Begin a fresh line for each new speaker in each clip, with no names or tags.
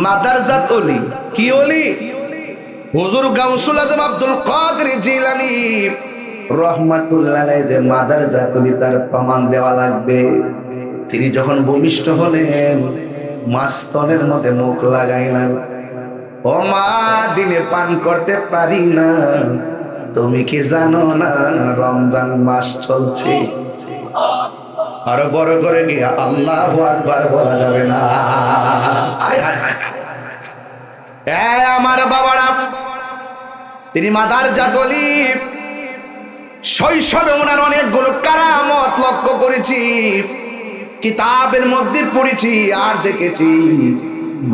মাদারজাত ওলি কি ওলি? হুজুর গাউসুল আজম আব্দুল কাদের জিলানী রহমাতুল্লাহ আলাইহি যে মাদারজাত ওলি তার প্রমাণ দেওয়া লাগবে। তিনি যখন ভূমিষ্ঠ হলেন মাস্তনের মধ্যে মুখ লাগাই না, ও মা দিনে পান করতে পারি না, তুমি কি জানো না রমজান মাস চলছে? আরো বড় করে গিয়া আল্লাহু আকবার বলা যাবে না? আয় আয় আয়। আমার বাবারা, তিনি মাদারজাত ওলি। শৈশবে ওনার অনেকগুলো কারামত লক্ষ্য করেছি, কিতাবের মধ্যে পড়েছি আর দেখেছি।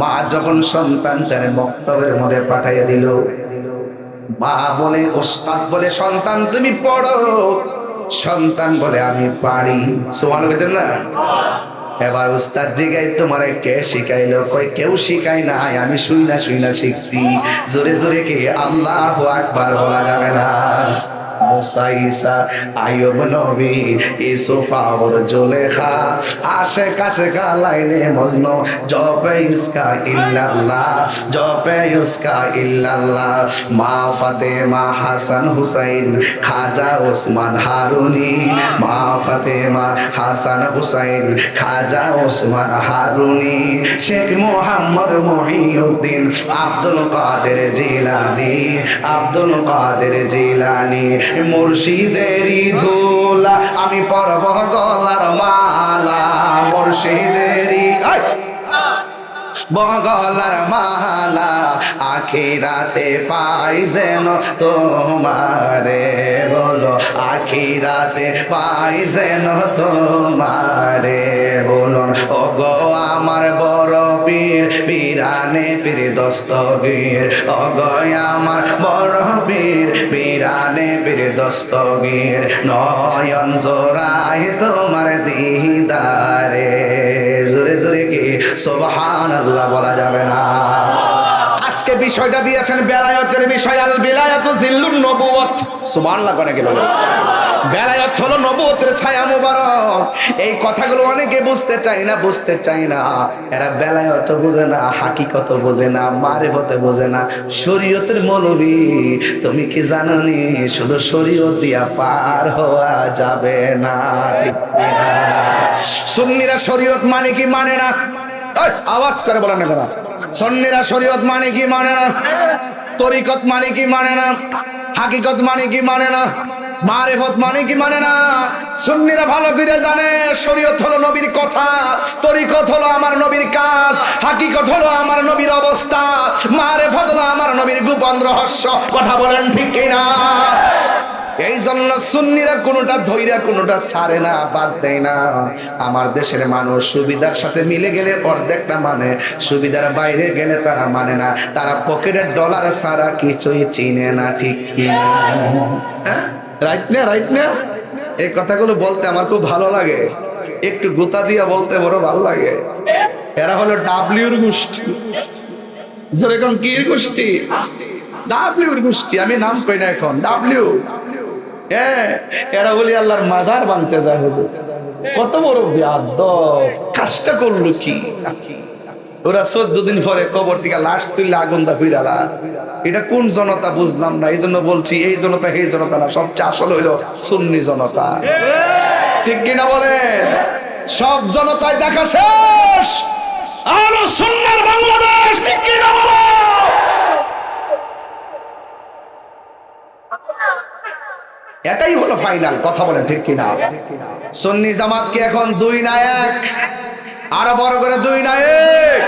মা যখন সন্তানটারে মক্তবের মধ্যে পাঠাইয়া দিল, মা বলে, ওস্তাদ বলে, সন্তান তুমি পড়ো। সন্তান বলে আমি পারি। সুবহানাল্লাহ না? এবার উস্তাদ জিগাই তোমারে কে শিখাইলো? কই কেউ শিখাই নাই, আমি শুইনা শুইনা শিখছি। জোরে জোরে কে আল্লাহু আকবার বলা যাবে না? মুসা, ঈসা, আইয়ুব নবী, ইউসুফ আর জুলেখা, আশিক আশিকা লাইলে মজনু, জপে ইসকা ইল্লাল্লাহ, জপে ইসকা ইল্লাল্লাহ। মা ফাতেমা, হাসান হুসাইন, খাজা ওসমান হারুনি, মা ফাতেমা, হাসান হুসাইন, খাজা ওসমান হারুনি, শেখ মুহাম্মদ মহিউদ্দিন, আব্দুল কাদের জিলানী, আব্দুল কাদের জিলানী। মুর্শিদেরই ধুলা আমি পরব গলার মালা, মুর্শিদেরই বগলার মালা, আখিরাতে পাই যেন তোমারে, বলো আখিরাতে পাই যেন তোমারে, বলুন ও গো আমার বড় পীর, পীরানে পীর দস্তগীর, ও গো আমার বড় পীর, পীরানে পীর দস্তগীর, নয়ন জোড়ায় তোমার দিদারে। জোরে জোরে কি সুবহানাল্লাহ বলা যাবে না? আজকে বিষয়টা দিয়েছেন বেলায়েতের বিষয়, আল বিলায়াতু জিল্লুন নবুওয়াত। সুবহানাল্লাহ করে গেল। বেলায়েত হলো নবুয়তের ছায়া মুবারক। এই কথাগুলো অনেকে বুঝতে চায় না। এরা বেলায়েত বোঝে না, হাকিকত বোঝে না, মারিফত বোঝে না, শরীয়তের মৌলবী। তুমি কি জানো নি শুধু শরীয়ত দিয়া পার হওয়া যাবে না? ঠিক না? সুন্নিরা শরীয়ত মানে কি মানে না? আওয়াজ করে বলেন না কেন? সুন্নিরা শরীয়ত মানে কি মানে না? তরিকত মানে কি মানে না? হাকিকত মানে কি মানে না? মারিফত মানে কি মানে না? সুন্নিরা ভালো করে জানে শরীয়ত হলো নবীর কথা, তরিকত হলো আমার নবীর কাজ, হাকিকত হলো আমার নবীর অবস্থা, মারিফত হলো আমার নবীর গোপন রহস্য। কথা বলেন ঠিক কিনা? এই জন্য সুন্নিরা কোনোটা ধৈর্য কোনোটা ছাড়ে না, বাদ দেয় না। আমার দেশের মানুষ সুবিধার সাথে মিলে গেলে অর্ধেকটা মানে, সুবিধার বাইরে গেলে তারা মানে না। তারা পকেটের ডলার ছাড়া কিছুই চিনে না। ঠিক হ্যাঁ, রাইট না? রাইট না? এই কথাগুলো বলতে আমার খুব ভালো লাগে, একটু গোতা দিয়া বলতে বড় ভালো লাগে। এরা হলো ডাব্লিউর গোষ্ঠী। যেরকম কি গোষ্ঠী? ডাব্লিউর গোষ্ঠী। আমি নাম কই না এখন, ডাব্লিউ। হ্যাঁ, এরা বলি আল্লাহর মাজার বানতে যায়। হুজুর কত বড় বেয়াদব, কাজটা করলো কি? ওরা 14 দিন পরে কবর থেকে লাশ তুললে আগুন দা ফিরালা। এটা কোন জনতা বুঝলাম না। এই জন্য বলছি এই জনতা এই জনতা না, সবচেয়ে আসল হইলো সুন্নি জনতা। ঠিক কিনা বলেন? সব জনতায় দেখা শেষ, আর সুন্নার বাংলাদেশ। ঠিক কিনা বলো? এটাই হলো ফাইনাল। কথা বলেন ঠিক কিনা? সুন্নি জামাত কি এখন 2 না 1? আরো বড় করে 2 না 1?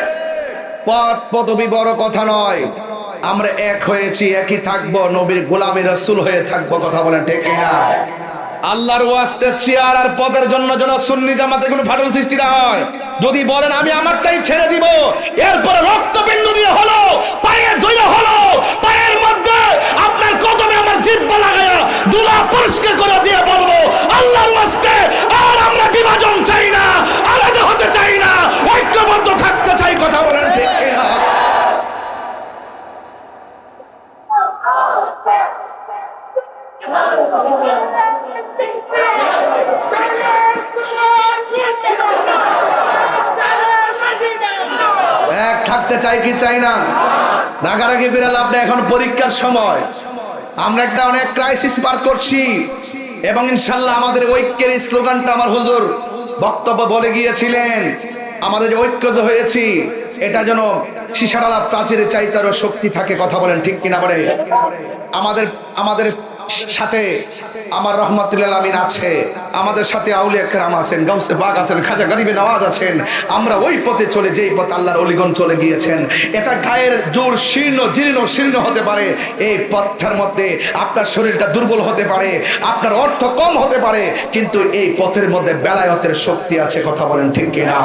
পদ পদবি বড় কথা নয়, আমরা এক হয়েছি, একই থাকবো, নবীর গোলামী রাসূল হয়ে থাকবো। কথা বলেন ঠিক কিনা? আল্লাহর ওয়াস্তে চেয়ার আর পদের জন্য যেন সুন্নি জামাতে কোনো ফাটল সৃষ্টি না হয়। যদি বলেন আমি আমারটাই ছেড়ে দিব, এরপরে রক্তবিন্দু দিয়ে হলো, পায়ে ধরে হলো, পায়ের মধ্যে আপনার কদমে আমার জিহ্বা লাগায়া দুলা পরিষ্কার করে দিয়ে বলবো আল্লাহর ওয়াস্তে আর আমরা বিভাজন চাই না, আলাদা হতে চাই না, ঐক্যবদ্ধ থাকতে চাই। কথা বলেন ঠিক কিনা? এক থাকতে চাই কি চাই না? রাগারাগি করে লাভ নেই, এখন পরীক্ষার সময়। আমরা একটা অনেক ক্রাইসিস পার করছি এবং ইনশাআল্লাহ আমাদের ঐক্যের এই স্লোগানটা আমার হুজুর বক্তব্য বলে গিয়েছিলেন। আমাদের যে ঐক্য যে হয়েছি এটা যেন সীসারালা প্রাচীরের চাইতে আরো শক্তি থাকে। কথা বলেন ঠিক কিনা? বলে আমাদের সাথে আমার রহমাতুল্লাহ আমিন আছে, আমাদের সাথে আউলিয়া কেরাম আছেন, গাউসে বাগ আছেন, খাজা গরিবে নওয়াজ আছেন। আমরা ওই পথে চলে, যেই পথ আল্লাহর অলিগণ চলে গিয়েছেন। এটা গায়ের জোর শীর্ণ হতে পারে, এই পথের মধ্যে আপনার শরীরটা দুর্বল হতে পারে, আপনার অর্থ কম হতে পারে, কিন্তু এই পথের মধ্যে বেলায়েতের শক্তি আছে। কথা বলেন ঠিক কিনা?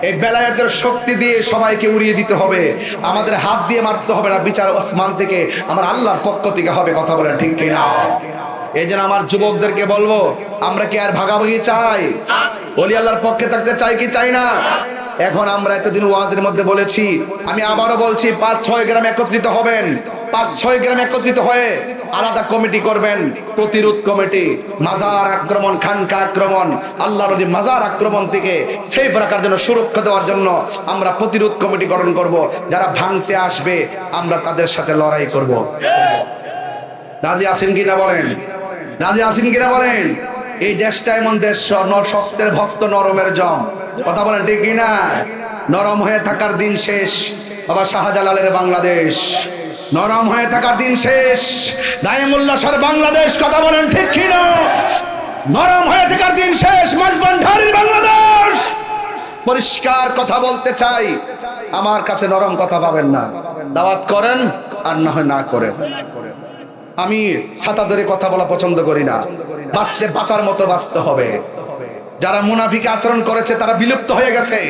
এই বেলায়েতের শক্তি দিয়ে সবাইকে উড়িয়ে দিতে হবে। আমাদের হাত দিয়ে মারতে হবে না, বিচার আসমান থেকে, আমার আল্লাহর পক্ষ থেকে হবে। কথা বলেন ঠিক কিনা? এই জন্য আমার যুবকদেরকে বলবো, আমরা কি আর ভাগাভাগি চাই? ওলি আল্লাহর পক্ষে থাকতে চাই কি চাই না? এখন আমরা এতদিন ওয়াজের মধ্যে বলেছি, আমি আবারও বলছি, 5-6 গ্রাম একত্রিত হবেন। 5-6 গ্রাম একত্রিত হয়ে আলাদা কমিটি করবেন, প্রতিরোধ কমিটি। মাজার আক্রমণ, খানকা আক্রমণ, আল্লাহর ওলি মাজার আক্রমণ থেকে সেফ রাখার জন্য, সুরক্ষা দেওয়ার জন্য আমরা প্রতিরোধ কমিটি গঠন করব। যারা ভাঙতে আসবে আমরা তাদের সাথে লড়াই করব। রাজি আছেন কিনা বলেন? রাজি আছেন কিনা বলেন? এই দেশটা এমন দেশ, সত্যের ভক্ত নরমের জম। কথা বলেন ঠিক কিনা? নরম হয়ে থাকার দিন শেষ। বাবা শাহজালালের বাংলাদেশ নরম হয়ে থাকার দিন শেষ। দায়েমুল্লাহ শাহর বাংলাদেশ। কথা বলেন ঠিক কিনা? নরম হয়ে থাকার দিন শেষ। মাঝবান্ধারীর বাংলাদেশ। পরিষ্কার কথা বলতে চাই, আমার কাছে নরম কথা পাবেন না। দাওয়াত করেন আর না হয় না করেন। আমি ছাতা ধরে কথা বলা পছন্দ করি না। বাঁচতে বাঁচার মতো বাঁচতে হবে। যারা মুনাফিক আচরণ করেছে তারা বিলুপ্ত হয়ে গেছে,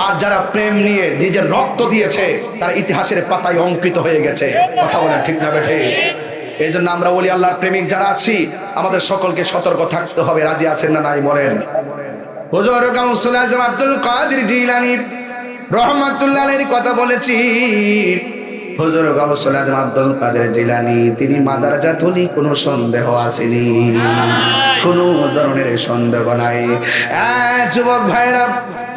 আর যারা প্রেম নিয়ে নিজের রক্ত দিয়েছে তারা ইতিহাসের পাতায় অঙ্কিত হয়ে গেছে। কথা বলেন ঠিক না বেঠে? এই জন্য আমরা ওলি আল্লাহর প্রেমিক যারা আছি, আমাদের সকলকে সতর্ক থাকতে হবে। রাজি আছেন না নাই বলেন? হুজুর গাউসুল আজম আব্দুল কাদের জিলানী রহমাতুল্লাহ আলাইহির কথা বলেছি। হুজুর গাউসুল আজম আব্দুল কাদের জিলানী তিনি মাদারাজাতুলি, কোনো সন্দেহ আসেনি, কোনো ধরনের সন্দেহ নাই। যুবক ভাইরা,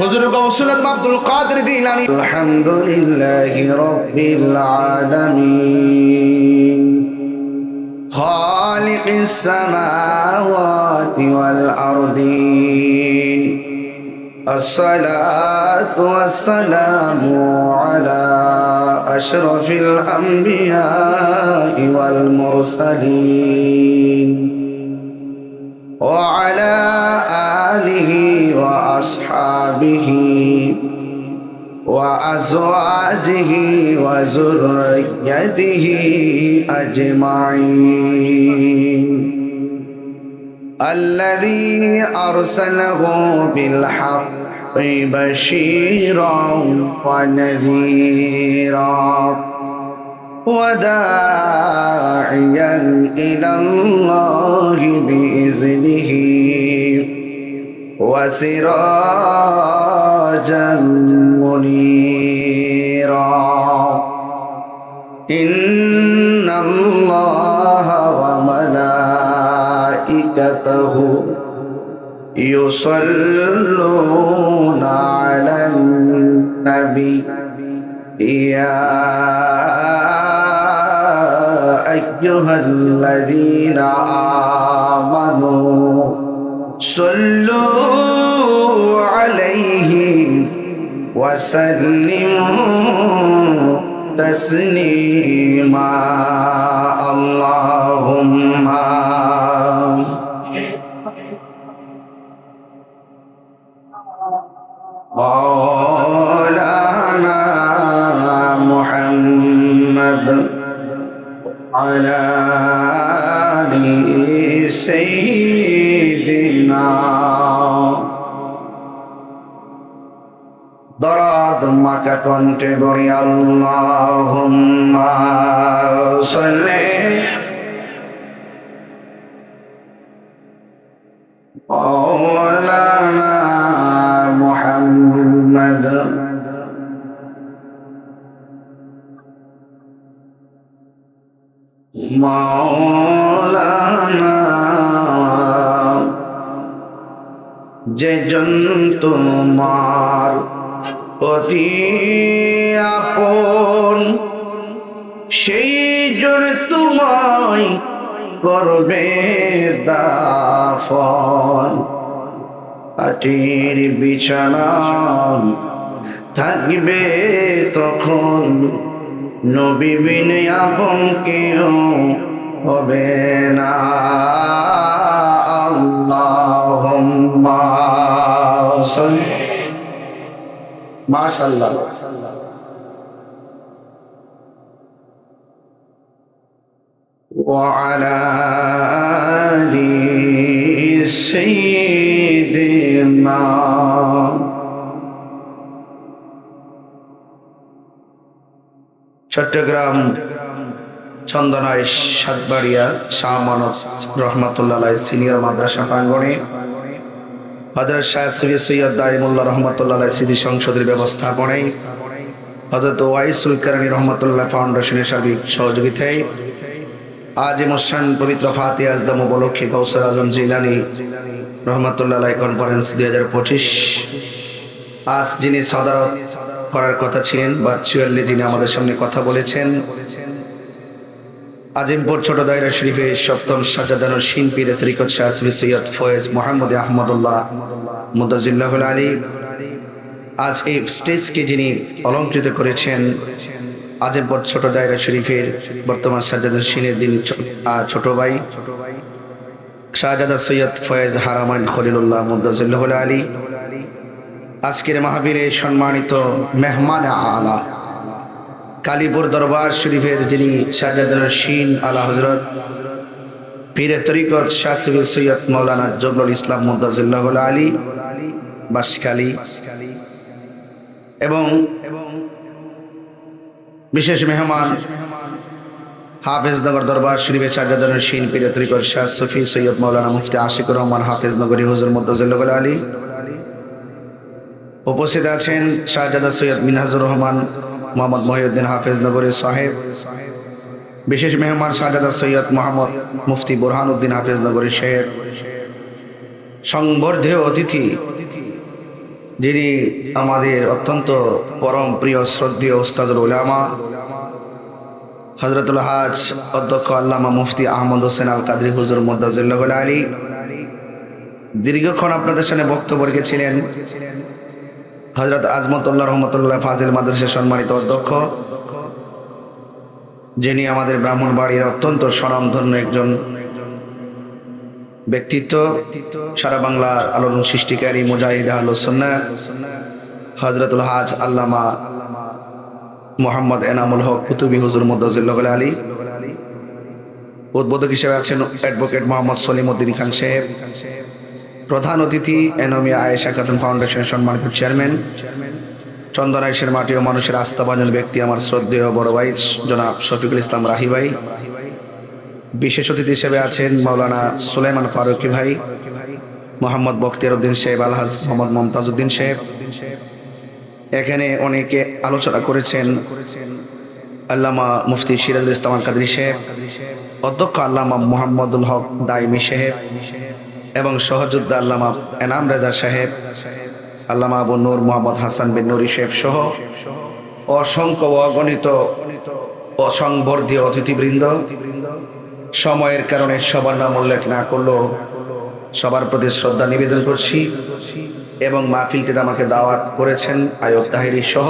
হুজুর গাউসুল আজম আব্দুল কাদের জিলানী আলহামদুলিল্লাহি রাব্বিল আলামিন খালিকিস সামাওয়াতি ওয়াল আরদিন। الصلاة والسلام على أشرف الأنبياء والمرسلين وعلى آله وأصحابه وأزواجه وذريته أجمعين الذي أرسله بالحق بشيرا ونذيرا وداعيا إلى الله بإذنه وسراجا منيرا إن الله وملائكته يصلون على النبي يا أيها الذين آمنوا صلوا عليه وسلموا تسليما اللهم مولانا محمد على آل سيدنا দরদ মাকা কণ্ঠে বলি আল্লাহুম্মা সাল্লি মাওলানা মুহাম্মদ মাওলানা যে জন তোমার অতি আপন, সেই জন তোমায় করবে দাফন। মাটির বিছানা থাকবে তখন, নবী বিনে আপন কেউ হবে না। আল্লাহুম্মা সাল্লি, মাশাআল্লাহ। وعلى آل سيدنا। চট্টগ্রাম চন্দনায় সাতবাড়িয়া শাহ আমানত রহমাতুল্লাহ আলাইহি সিনিয়র মাদ্রাসা প্রাঙ্গণে হযরত শাহ সুফি সৈয়দ দাইমুল্লাহ রহমাতুল্লাহ আলাইহি স্মৃতি সংসদের ব্যবস্থাপনায় হযরত ওয়াইসুল কারণী রহমাতুল্লাহ ফাউন্ডেশনের সার্বিক সহযোগিতায় আজ মুশান পবিত্র ফাতিহা আজদম উপলক্ষে গৌসুল আজম জিলানী রহমাতুল্লাহ আলাইহি কনফারেন্স 2025 আজ যিনি সদারত করার কথা ছিলেন, ভার্চুয়ালি যিনি আমাদের সামনে কথা বলেছেন, আজিমপুর ছোট দায়রা শরীফের সপ্তম সাজ্জাদানুর শিন পীর তরিকত শাহ সুফি সৈয়দ ফয়েজ মোহাম্মদ আহমদুল্লাহ মুদাজিল্লাহুল আলী। আজ এই স্টেজকে যিনি অলঙ্কৃত করেছেন, আজিমপুর ছোট দায়রা শরীফের বর্তমান সাজ্জাদানুর শিনের দিন ছোট ভাই শাহজাদা সৈয়দ ফয়েজ হারামাইন খলিলুল্লাহ মুদাজিল্লাহুল আলী। আজকের মাহফিলে সম্মানিত মেহমান আলা কালীপুর দরবার শরীফের যিনি শাহজাদানুর শিন আলা হযরত পীরে তরিকত শাহ সুফি সৈয়দ মাওলানা জবলুল ইসলাম মুদাজিল্লাহুল আলী বাসখালী, এবং বিশেষ মেহমান হাফেজনগর দরবার শরীফের শাহজাদানুর শিন পীরে তরিকত শাহ সুফি সৈয়দ মাওলানা মুফতি আশিকুর রহমান হাফেজনগরী হুজুর মুদাজিল্লাহুল আলী। উপস্থিত আছেন শাহজাদা সৈয়দ মিনহাজুর রহমান মোহাম্মদ মহিউদ্দিন হাফেজনগরী সাহেব। বিশেষ মেহমান শাহজাদা সৈয়দ মোহাম্মদ মুফতি বুরহানুদ্দিন হাফেজনগরী সাহেব। সংবর্ধেয় অতিথি যিনি আমাদের অত্যন্ত পরম প্রিয় শ্রদ্ধেয় উস্তাদুল উলামা হযরতুল হাজ অধ্যক্ষ আল্লামা মুফতি আহমদ হোসেন আল কাদরি হুজুর মুদাজিল্লাহুল আলী দীর্ঘক্ষণ আপনাদের সামনে বক্তব্য রেখেছিলেন। হযরত আজমতুল্লাহ রহমতুল্লাহ ফাজিল মাদ্রাসার সম্মানিত অধ্যক্ষ, যিনি আমাদের ব্রাহ্মণবাড়ির অত্যন্ত স্বনামধন্য একজন ব্যক্তিত্ব, সারা বাংলার আলোড়ন সৃষ্টিকারী মুজাহিদ আহলুস সুন্নাহ হযরতুল হাজ আল্লামা মোহাম্মদ এনামুল হক কুতুবী হুজুর মুদাজিল্লাহুল আলী। উদ্বোধক হিসেবে আছেন অ্যাডভোকেট মোহাম্মদ সলিমউদ্দিন খান সাহেব। প্রধান অতিথি এনমি আয়েশা খাতুন ফাউন্ডেশনের সম্মানিত চেয়ারম্যান, চন্দনাইশের মাটি ও মানুষের আস্থাভাজন ব্যক্তি আমার শ্রদ্ধেয় বড় ভাই জনাব শফিকুল ইসলাম রাহি ভাই। বিশেষ অতিথি হিসেবে আছেন মাওলানা সুলাইমান ফারুকি ভাই, মোহাম্মদ বখতিয়ার উদ্দিন সাহেব, আলহাজ মোহাম্মদ মমতাজ উদ্দিন সাহেব। এখানে অনেকে আলোচনা করেছেন আল্লামা মুফতি সিরাজুল ইসলাম আল কাদরি সাহেব, অধ্যক্ষ আল্লামা মুহাম্মদুল হক দাইমি সাহেব এবং সহযোদ্ধা আল্লামা এনাম রেজা সাহেব, আল্লামা আবু নূর মোহাম্মদ হাসান বিন নুরি সাহেব সহ অসংখ্য অগণিত অসংবর্ধীয় অতিথিবৃন্দ। সময়ের কারণে সবার নাম উল্লেখ না করলেও সবার প্রতি শ্রদ্ধা নিবেদন করছি, এবং মাহফিলটিতে আমাকে দাওয়াত করেছেন আয়ব তাহেরি সহ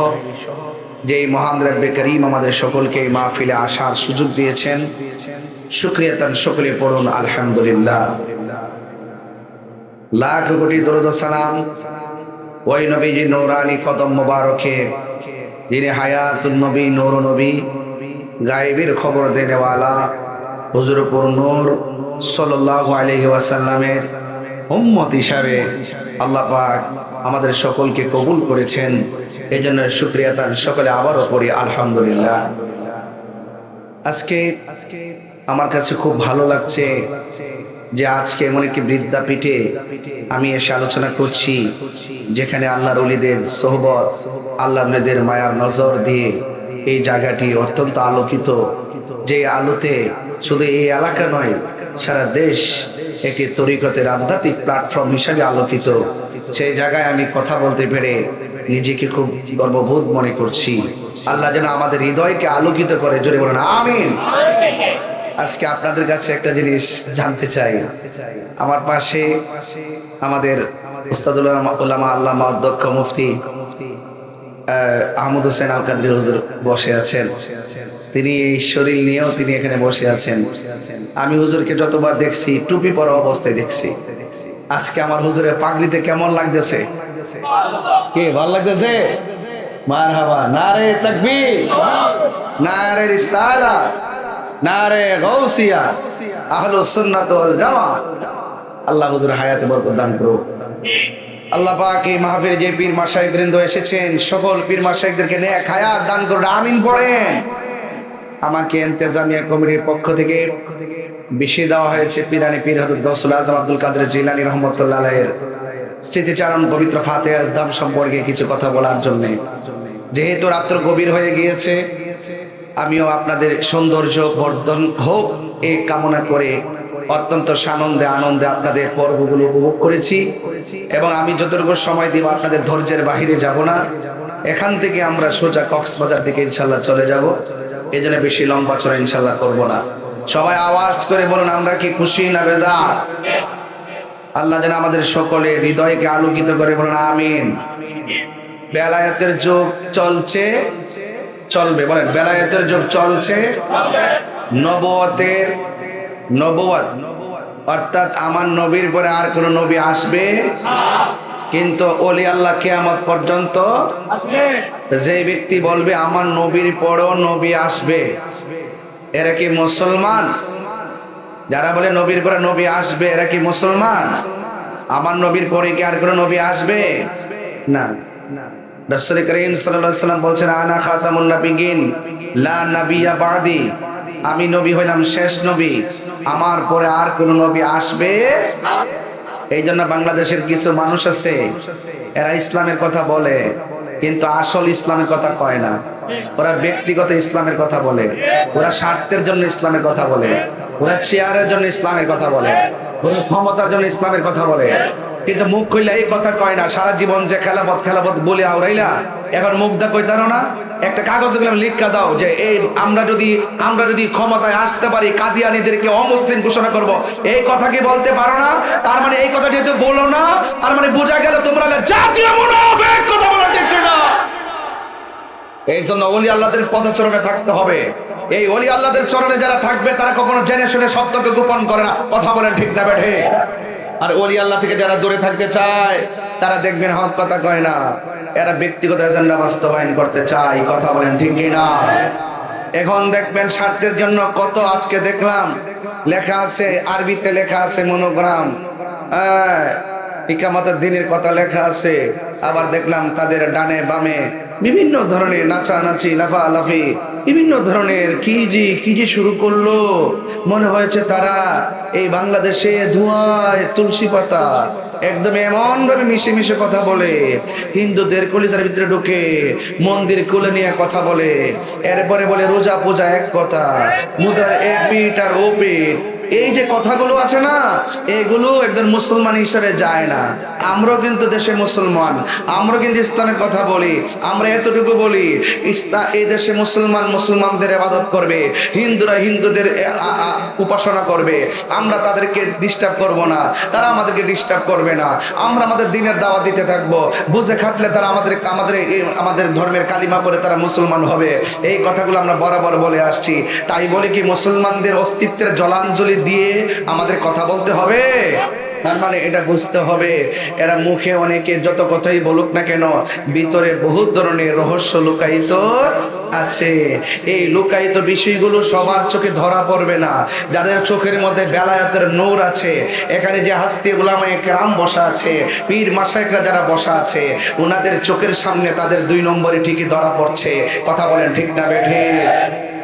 যেই মহান রব্বে করিম আমাদের সকলকে এই মাহফিলে আসার সুযোগ দিয়েছেন। শুকরিয়া তান সকলে পড়ুন আলহামদুলিল্লাহ। লাখ কোটি দরুদ ও সালাম ওই নবীজি নূরানি কদম মোবারকে, যিনি হায়াতুন নবী, নূর নবী, গায়েবের খবর দেনেওয়ালা হুজুরপুর নূর সাল্লাল্লাহু আলাইহি ওয়াসাল্লামের উম্মত হিসাবে আল্লাহ পাক আমাদের সকলকে কবুল করেছেন। এই জন্য শুকরিয়া তার সকলে আবারও পড়ি আলহামদুলিল্লাহ। আজকে আমার কাছে খুব ভালো লাগছে যে আজকে এমন একটি বিদ্যাপীঠে আমি এসে আলোচনা করছি যেখানে আল্লাহর ওলিদের সোহবত, আল্লাহর ওলিদের মায়ার নজর দিয়ে এই জায়গাটি অত্যন্ত আলোকিত, যে আলোতে শুধু এই এলাকা নয় সারা দেশ একটি তরিকতের আধ্যাত্মিক প্ল্যাটফর্ম হিসাবে আলোকিত। সেই জায়গায় আমি কথা বলতে পেরে নিজেকে খুব গর্ববোধ মনে করছি। আল্লাহ যেন আমাদের হৃদয়কে আলোকিত করে, জোরে বলেন আমিন। আজকে আপনাদের কাছে একটা জিনিস জানতে চাই। আমার পাশে আমাদের উস্তাদুল উলামা আল্লামা অধ্যক্ষ মুফতি আহমদ হোসেন আল কাদরি হুজুর বসে আছেন। তিনি এই শরীর নিয়েও তিনি এখানে বসে আছেন। আমি হুজুরকে যতবার দেখছি টুপি পরা অবস্থায় দেখছি। আজকে আমার হুজুরের পাগড়িতে কেমন লাগতেছে? কে ভালো লাগতেছে? মারহাবা, নারে তাকবীর, নারে রিসালাত, নারে গাউসিয়া, আহলুস সুন্নাত ওয়াল জামাত। আল্লাহ হুজুরের হায়াতে বরকত দান করুন। আল্লাহ পাক এই মাহফিলে যে পীর মাশায়েখ বৃন্দ এসেছেন, সকল পীর মাশায়েখদেরকে নেক হায়াত দান করুন, আমিন পড়েন। আমাকে ইন্তেজামিয়া কমিটির পক্ষ থেকে বিশেষ দেওয়া হয়েছে পিরানি পীর হযরত গাউসুল আজম আব্দুল কাদের জিলানী রাহমাতুল্লাহ আলাইহির স্মৃতিচারণ পবিত্র ফাতিহা আজদাম সম্পর্কে কিছু কথা বলার জন্য। যেহেতু রাত্র গভীর হয়ে গিয়েছে, আমিও আপনাদের সৌন্দর্য বর্ধন হোক এই কামনা করে অত্যন্ত সানন্দে আনন্দে আপনাদের পর্বগুলো উপভোগ করেছি। এবং আমি যতটুকু সময় দিব আপনাদের ধৈর্যের বাহিরে যাব না। এখান থেকে আমরা সোজা কক্সবাজার দিকে ইনশাল্লাহ চলে যাব। এই জন্য বেশি লম্বা চড়া ইনশাল্লাহ করব না। সবাই আওয়াজ করে বলুন, আমরা কি খুশি না বেজার? আল্লাহ যেন আমাদের সকলে হৃদয়কে আলোকিত করে, বলুন আমিন। বেলায়েতের যুগ চলছে, চলবে, বলেন বেলায়েতের যুগ চলছে। নবুয়তের নবুয়ত অর্থাৎ আমার নবীর পরে আর কোন নবী আসবে, কিন্তু ওলি আল্লাহ কিয়ামত পর্যন্ত যে ব্যক্তি বলবে আমার নবীর পরও নবী আসবে, এরা কি মুসলমান? যারা বলে নবীর পরে নবী আসবে এরা কি মুসলমান? আমার নবীর পরে কি আর কোন নবী আসবে? না। রাসূল করিম সাল্লাল্লাহু আলাইহি ওয়াসাল্লাম বলছেন, আনা খাতামুন নাবিয়্যিন লা নাবিয়্যা বা'দি, আমি নবী হইলাম শেষ নবী, আমার পরে আর কোন নবী আসবে। এই জন্য বাংলাদেশের কিছু মানুষ আছে, এরা ইসলামের কথা বলে কিন্তু আসল ইসলামের কথা কয় না। ওরা ব্যক্তিগত ইসলামের কথা বলে, ওরা স্বার্থের জন্য ইসলামের কথা বলে, ওরা চেয়ারের জন্য ইসলামের কথা বলে, ওরা ক্ষমতার জন্য ইসলামের কথা বলে, কিন্তু মুখ খুললে এই কথা কয় না। সারা জীবন যে খেলাপথ খেলাপথ বলে আওরাইলা, এখন মুখদা কইতারো না। একটা কাগজে লিখা দাও যে এই আমরা যদি ক্ষমতায় আসতে পারি কাদিয়ানীদেরকে অমুসলিম ঘোষণা করব, এই কথা কি বলতে পারো না? তার মানে এই কথা যেহেতু বলো না, তার মানে বোঝা গেল তোমরা জাতীয় মুনাফিক, কথা বলো ঠিক না? এই জন্য ওলি আল্লাহদের পদচরণে থাকতে হবে। এই ওলি আল্লাহদের চরণে যারা থাকবে তারা কখনো জেনে শুনে সত্যকে গোপন করে না, কথা বলেন ঠিক না বেঠে? আর ওলি আল্লাহ থেকে যারা দূরে থাকতে চায় তারা দেখবেন হক কথা কয় না, এরা ব্যক্তিগত এজেন্ডা বাস্তবায়ন করতে চায়, কথা বলেন ঠিক না? এখন দেখবেন স্বার্থের জন্য কত, আজকে দেখলাম লেখা আছে আরবিতে, লেখা আছে মনোগ্রাম, ইকামতের দিনের কথা লেখা আছে। আবার দেখলাম তাদের ডানে বামে বিভিন্ন ধরনের নাচানাচি লাফালাফি, বিভিন্ন ধরনের কি যে শুরু করলো। মনে হয়েছে তারা এই বাংলাদেশে ধোঁয়ায় তুলসী পাতা একদম এমন ভাবে মিশে মিশে কথা বলে, হিন্দুদের কলিজার ভিতরে ঢুকে মন্দির খুলে নিয়ে কথা বলে, এরপরে বলে রোজা পূজা এক কথা, মুদ্রার এ পিঠ আর ও পিঠ। এই যে কথাগুলো আছে না, এগুলো একজন মুসলমান হিসেবে যায় না। আমরাও কিন্তু দেশে মুসলমান, আমরা কিন্তু ইসলামের কথা বলি। আমরা এতটুকু বলি, এই দেশে মুসলমানদের ইবাদত করবে, হিন্দুরা হিন্দুদের উপাসনা করবে, আমরা তাদেরকে ডিস্টার্ব করব না, তারা আমাদেরকে ডিস্টার্ব করবে না, আমরা আমাদের দ্বীনের দাওয়াত দিতে থাকবো। বুঝে খাটলে তারা আমাদের ধর্মের কালিমা পড়ে তারা মুসলমান হবে। এই কথাগুলো আমরা বরাবর বলে আসছি। তাই বলে কি মুসলমানদের অস্তিত্বের জলাঞ্জলি দিয়ে আমাদের কথা বলতে হবে? তার মানে এটা বুঝতে হবে, এরা মুখে অনেকে যত কথাই বলুক না কেন, ভিতরে বহুত ধরনের রহস্য লুকায়িত আছে। এই লুকায়িত বিষয়গুলো সবার চোখে ধরা পড়বে না। যাদের চোখের মধ্যে বেলায়েতের নূর আছে, এখানে যে হাস্তি উলামায়ে কেরাম বসা আছে, পীর মাশায়েখরা যারা বসা আছে, ওনাদের চোখের সামনে তাদের 2 নম্বরে ঠিকই ধরা পড়ছে, কথা বলেন ঠিক না বেঠে?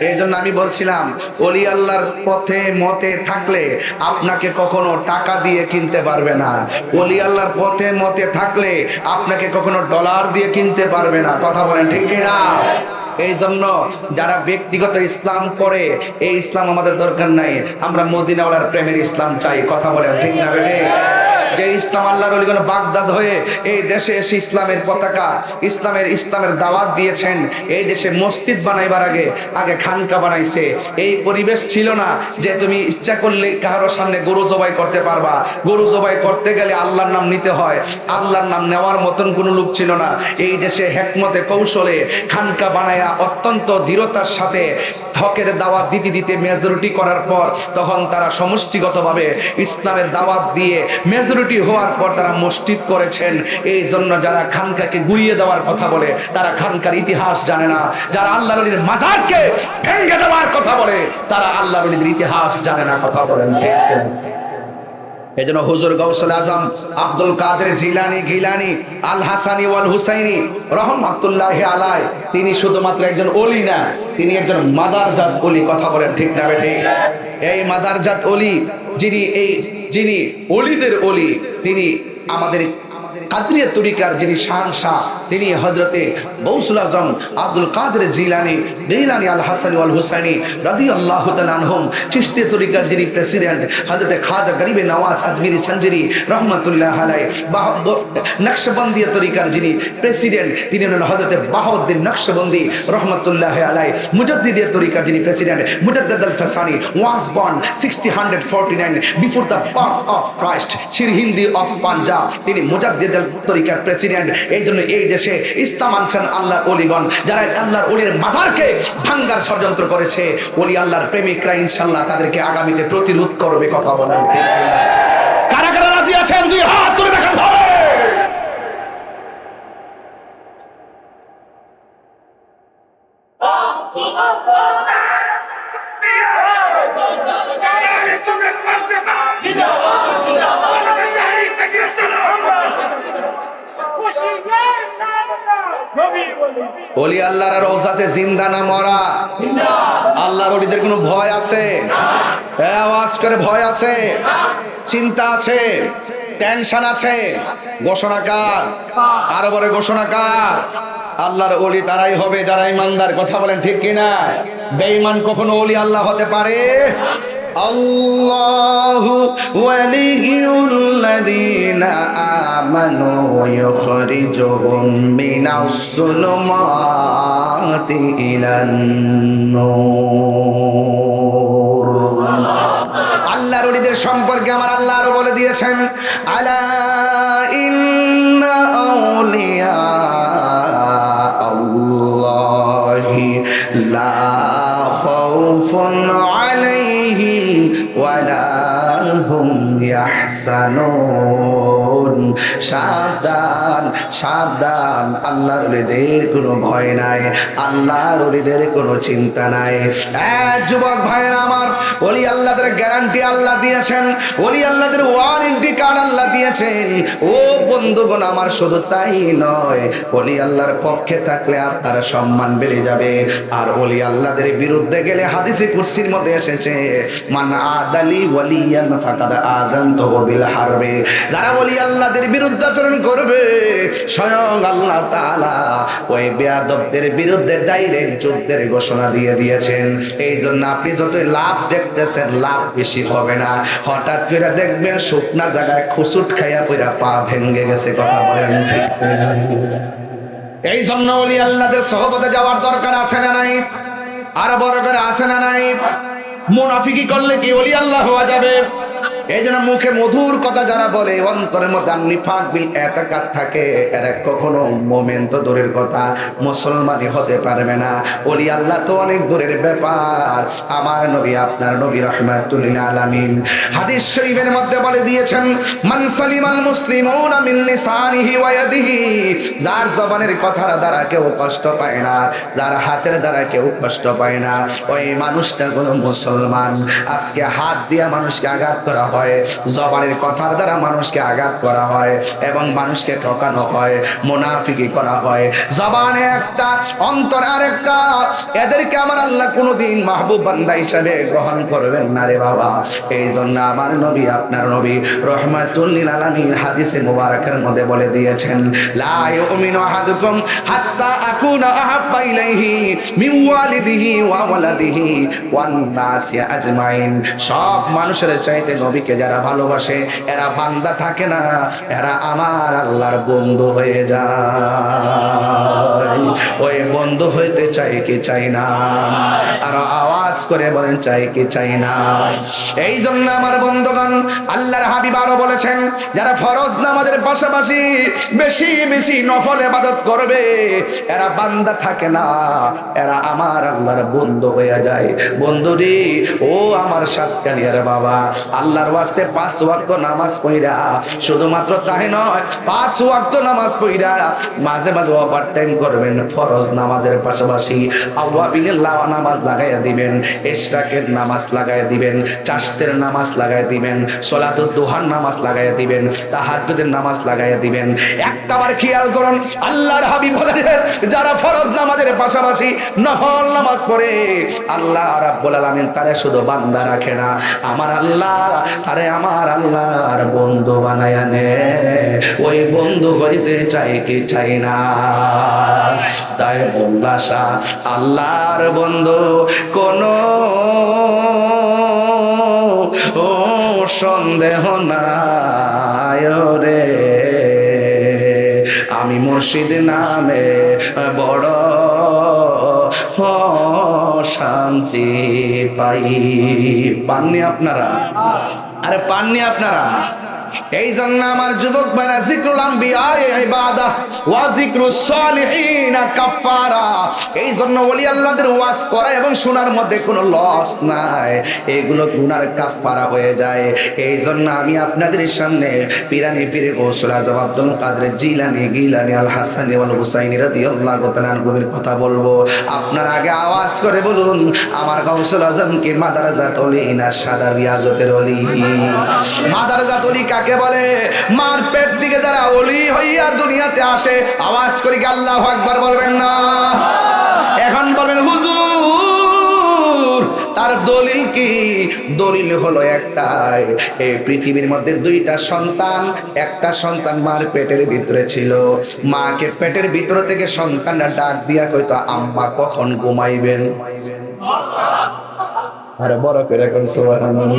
এই জন্য আমি বলছিলাম, ওলি আল্লাহর পথে মতে থাকলে আপনাকে কখনো টাকা দিয়ে কিনতে পারবে না। ওলি আল্লাহর পথে মতে থাকলে আপনাকে কখনো ডলার দিয়ে কিনতে পারবে না, কথা বলেন ঠিক কিনা? এই জন্য যারা ব্যক্তিগত ইসলাম করে, এই ইসলাম আমাদের দরকার নাই। আমরা মদিনাওয়ালার প্রেমের ইসলাম চাই, কথা বলেন ঠিক না বেঠে? যে ইসলাম আল্লাহর ওলিগণ বাগদাদ হয়ে এই দেশে এসে ইসলামের পতাকা ইসলামের দাওয়াত দিয়েছেন। এই দেশে মসজিদ বানাইবার আগে খানকা বানাইছে। এই পরিবেশ ছিল না যে তুমি ইচ্ছা করলে কারোর সামনে গরু জবাই করতে পারবা। গরু জবাই করতে গেলে আল্লাহর নাম নিতে হয়। আল্লাহর নাম নেওয়ার মতন কোনো লোক ছিল না। এই দেশে হেকমতে কৌশলে খানকা বানায়া অত্যন্ত দৃঢ়তার সাথে হকের দাওয়াত দিতে মেজরিটি করার পর তখন তারা সমষ্টিগতভাবে ইসলামের দাওয়াত দিয়ে মেজরিটি হওয়ার পর তারা মসজিদ করেছেন। এই জন্য যারা খানকাকে গুইয়ে দেওয়ার কথা বলে তারা খানকার ইতিহাস জানে না। যারা আল্লাহর ওলির মাজারকে ভেঙে দেওয়ার কথা বলে তারা আল্লাহর ওলিদের ইতিহাস জানে না। কথা বলেন ঠিক? এই জন্য হুজুর গাউসুল আজম আব্দুল কাদের জিলানী আল হাসানি ওয়াল হুসাইনি রহমাতুল্লাহি আলাইহি তিনি শুধুমাত্র একজন ওলি না, তিনি একজন মাদারজাত ওলি। কথা বলেন ঠিক না বেঠিক? এই মাদারজাত ওলি যিনি ওলিদের ওলি, তিনি আমাদের কাদরিয়া তরিকার যিনি শাহনশাহ, তিনি হযরতে গাউসুল আজম আব্দুল কাদের জিলানী আল হাসানি ওয়াল হুসাইনি রাদিয়াল্লাহু তাআলা আনহুম। চিশতিয়া তরিকার যিনি প্রেসিডেন্ট হযরতে খাজা গরিবে নওয়াজ আজমিরি সঞ্জরি রহমাতুল্লাহ আলাইহি। নকশবন্দিয়া তরিকার যিনি প্রেসিডেন্ট তিনি হলেন হযরতে বাহাউদ্দিন নকশবন্দি রহমাতুল্লাহ আলাইহি। মুজাদ্দিদিয়া তরিকার যিনি president Mujaddid Al Fasani was born 1649 before the birth of Christ, Sirhindi of Punjab, তিনি মুজাদ্দিদ তরিকার প্রেসিডেন্ট। এই জন্য এই দেশে ইসলাম আনছেন আল্লাহর ওলিগণ। যারা আল্লাহর ওলির মাজারকে ভাঙ্গার ষড়যন্ত্র করেছে, ওলি আল্লাহর প্রেমিকরা ইনশাআল্লাহ তাদেরকে আগামীতে প্রতিরোধ করবে। কথা বলেন কারা কারা রাজি আছেন? দুই হাত তুলে দেখাতে হবে। ওলি আল্লাহর রওজাতে জিন্দা না মরা? আল্লাহর ওলিদের কোনো ভয় আছে? আওয়াজ করে ভয় আছে, চিন্তা আছে, টেনশন আছে? ঘোষণাকার, আরো বড় ঘোষণাকার। আল্লাহর ওলি তারাই হবে যারা ইমানদার। কথা বলেন ঠিক কিনা? বেঈমান কখনো ওলি আল্লাহ হতে পারে? আল্লাহু ওয়ালিয়ুল্লাযীনা আমানু ইউখরিজুহুম মিনাস যুলুমাতি ইলান নূর। আল্লাহর ওলিদের সম্পর্কে আমার আল্লাহ আরো বলে দিয়েছেন, আলা ইন্না আউলিয়া আল্লাহি লা খাউফুন আলাইহিম ওয়ালা হুম ইয়াহসানুন। সাবধান সাবধান, আল্লাহর ওলিদের কোনো ভয় নাই, আল্লাহর ওলিদের কোনো চিন্তা নাই। যুবক ভাইয়েরা আমার, ওলি আল্লাহদের গ্যারান্টি আল্লাহ দিয়েছেন, ওলি আল্লাহদের ওয়ারেন্টি কার্ড আল্লাহ দিয়েছেন। ও বন্ধুগণ আমার, শুধু তাই নয়, ওলি আল্লাহর পক্ষে থাকলে আপনার সম্মান বেড়ে যাবে। আর ওলি আল্লাহদের বিরুদ্ধে গেলে হাদিসে কুরসির মধ্যে এসেছে, মান আদালি ওয়ালিয়ান ফাকাদ আযানতুহু বিল হারবি। যারা ওলি আল্লাহদের বিরুদ্ধে আচরণ করবে, স্বয়ং আল্লাহ তাআলা ওই বেয়াদবদের বিরুদ্ধে ডাইরেক্ট যুদ্ধের ঘোষণা দিয়ে দিয়েছেন। এই জন্য আপনি যত লাভ দেখতেছেন, লাভ বেশি হবে না। হঠাৎ করে দেখবেন শুকনা জায়গায় খুসুট খাইয়া পইরা পা ভেঙে গেছে। কথা বলেন ঠিক? এই জন্য ওলি আল্লাহদের সহবতে যাওয়ার দরকার আছে না নাই? আর বড় করে আছে না নাই? মুনাফিকি করলে কি ওলি আল্লাহ হওয়া যাবে? এই জন্য মুখে মধুর কথা যারা বলে, অন্তরের মধ্যে নিফাক বিল এতাকাদ থাকে, এরা কখনো মোমেন তো দূরের কথা, মুসলমানই হতে পারবে না। ওলি আল্লাহ তো অনেক দূরের ব্যাপার। আমার নবী, আপনার নবী রাহমাতুল লিল আলামিন হাদিস শরীফের মধ্যে বলে দিয়েছেন, মান সালিমাল মুসলিমুনা মিন লিসানিহি ওয়া ইয়াদিহি। যার জবানের কথার দ্বারা কেউ কষ্ট পায় না, যার হাতের দ্বারা কেউ কষ্ট পায় না, ওই মানুষটা কোনো মুসলমান। আজকে হাত দিয়ে মানুষকে আঘাত করা হয়, জবানের কথার দ্বারা মানুষকে আঘাত করা হয় এবং মানুষকে ঠকানো হয়, মুনাফিকি করা হয়। জবানে একটা, অন্তরে আরেকটা। এদেরকে আমার আল্লাহ কোনোদিন মাহবুব বান্দা হিসেবে গ্রহণ করবেন না রে বাবা। এই জন্য আমার নবী, আপনার নবী রাহমাতুল লিল আলামিন হাদিসে মুবারাকের মধ্যে বলে দিয়েছেন, লা ইউমিনু আহাদুকুম হাত্তা আকুনা আহাব্বা ইলাইহি মিন ওয়ালিদিহি ওয়া ওয়ালাদিহি ওয়ান নাসি আজমাইন। সব মানুষের চাইতে নবীকে নবীকে যারা ভালোবাসে এরা বান্দা থাকে না, এরা আমার আল্লাহর বন্ধু হয়ে যায়। ওই বন্ধু হইতে চাই কি চাই না? আর আওয়াজ করে বলেন চাই কি চাই না? এই জন্য আমার বন্ধুগণ, আল্লাহর হাবিব আরো বলেছেন, যারা ফরজ নামাজের পাশাপাশি বেশি বেশি নফল ইবাদত করবে এরা বান্দা থাকে না, এরা আমার আল্লাহর বন্ধু হয়ে যায়। বন্ধুরে, ও আমার সাতকানিয়ার বাবা, আল্লাহর ওয়াস্তে 5 ওয়াক্ত নামাজ পড়া, শুধুমাত্র তাই নয়, 5 ওয়াক্ত নামাজ পড়া মাঝে মাঝে ওভার টাইম করবেন। ফরজ নামাজের পাশাপাশি আওয়াবিনের নামাজ লাগাইয়া দিবেন, ইশরাকের নামাজ লাগাইয়া দিবেন, চাশতের নামাজ লাগাইয়া দিবেন, সলাতুদ দুহার নামাজ লাগাইয়া দিবেন, তাহাজ্জুদের নামাজ লাগাইয়া দিবেন। একবার খেয়াল করুন, আল্লাহর হাবিব বলেন, যারা ফরজ নামাজের পাশাপাশি নফল নামাজ পড়ে আল্লাহ রাব্বুল আলামিন তারে শুধু বান্দা রাখে না, আমার আল্লাহ তারে আমার আল্লাহর বন্ধু বানায়া নে। ওই বন্ধু হইতে চাই কি চাই না? তাই বল্লাশা আল্লাহর বন্ধু কোনো ও সন্দেহ নাই রে, আমি মুর্শিদ নামে বড় শান্তি পাই। পাননি আপনারা? আরে পাননি আপনারা? এই জন্য আমার যুবক ভাইরা, যিকরুল আম্বিয়া ইবাদাহ ওয়া যিকরুস সালিহিন কাফারা। এই জন্য ওলি আল্লাহদের ওয়াজ করা এবং শোনার মধ্যে কোনো লস নাই, এগুলো গুনার কাফারা হয়ে যায়। এই জন্য আমি আপনাদের সামনে পিরানি পীর গৌসুল আজম আব্দুল কাদের জিলানী গিলানী আল হাসানী ওয়াল হুসাইনী রাদিয়াল্লাহু তাআলা আনহুর কথা বলবো। আপনারা আগে আওয়াজ করে বলুন, আমার গৌসুল আজম কি মাদারাজাত ওলি না সাদা রিয়াজতের ওলি? মাদারাজাত ওলি কাকে বলে? মার পেট দিকে যারা ওলি হইয়া দুনিয়াতে আসে, আওয়াজ করি কি আল্লাহু আকবার বলবেন না? এখন বলবেন হুজুর তার দলিল কি? দলিল হলো একটাই, এই পৃথিবীর মধ্যে 2টা সন্তান, একটা সন্তান মার পেটের ভিতরে ছিল, মাকে পেটের ভিতর থেকে সন্তানটা ডাক দিয়া কইতো, আম্মা কখন ঘুমাইবেন? আরে বড় করে কোন সুবহানাল্লাহ,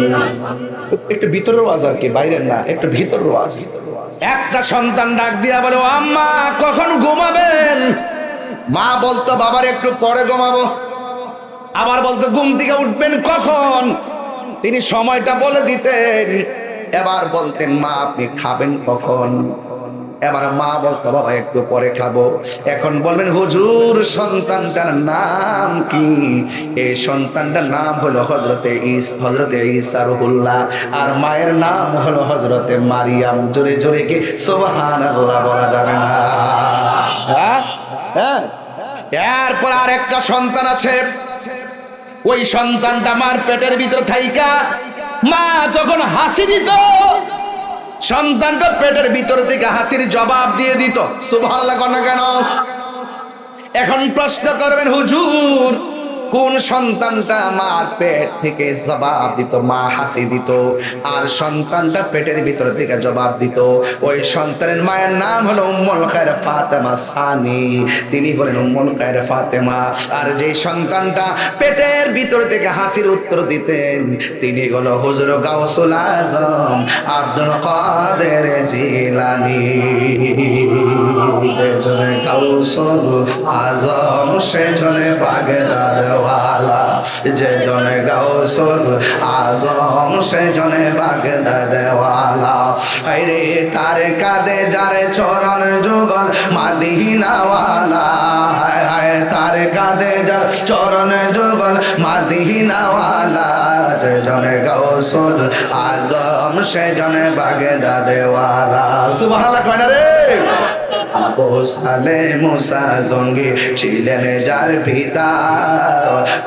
একটু ভিতরের ওয়াজ আর কি, বাইরের না, একটু ভিতরের ওয়াজ। একটা সন্তান ডাক দিয়া বলে, আম্মা কখন ঘুমাবেন? মা বলতো, বাবার একটু পরে ঘুমাবো। আবার বলতো, ঘুম থেকে উঠবেন কখন? তিনি সময়টা বলে দিতেন। এবার বলতেন, মা আপনি খাবেন কখন? এবার মা বলতো, বাবা একটু পরে খাবো। এখন বলবেন, হুজুর সন্তানটার নাম কি? এই সন্তানটার নাম হলো হযরতে ঈসা রুহুল্লাহ, আর মায়ের নাম হলো হযরতে মারিয়াম। জোরে জোরে কি সুবহানাল্লাহ বলা যাবে না? হ্যাঁ, এরপর আর একটা সন্তান আছে, ওই সন্তানটা মার পেটের ভিতর থাইকা মা যখন হাসি দিত, সন্তানটা পেটের ভিতর থেকে হাসির জবাব দিয়ে দিত। সুবহানাল্লাহ না কেন? এখন প্রশ্ন করবেন, হুজুর কোন সন্তানটা মার পেট থেকে জবাব দিত, মা হাসি দিত, আর সন্তানটা পেটের ভিতর থেকে জবাব দিত? ওই সন্তানের মায়ের নাম হলো উম্মুল খায়র ফাতেমা সানি, তিনি হলেন উম্মুল খায়র ফাতেমা। আর যে সন্তানটা পেটের ভিতর থেকে হাসির উত্তর দিতেন, তিনি হলো হুজুর গাউসুল আজম আব্দুল কাদের জিলানী। সেজনে গাউসুল আজম, সেজনে বাগদাদ ওয়ালা, যেজনে গাউসুল আজম, সেজনে বাগদাদ ওয়ালা। আরে তার কাঁধে যারে চরণ যুগল মদিনা ওয়ালা, হায় তার কাঁধে যার চরণ যুগল মদিনা ওয়ালা, যেজনে গাউসুল আজম, সেজনে বাগদাদ ওয়ালা। সুবহানাল্লাহ কয় না রে? আবু সালে মুসা জঙ্গি ছিলেন যার পিতা,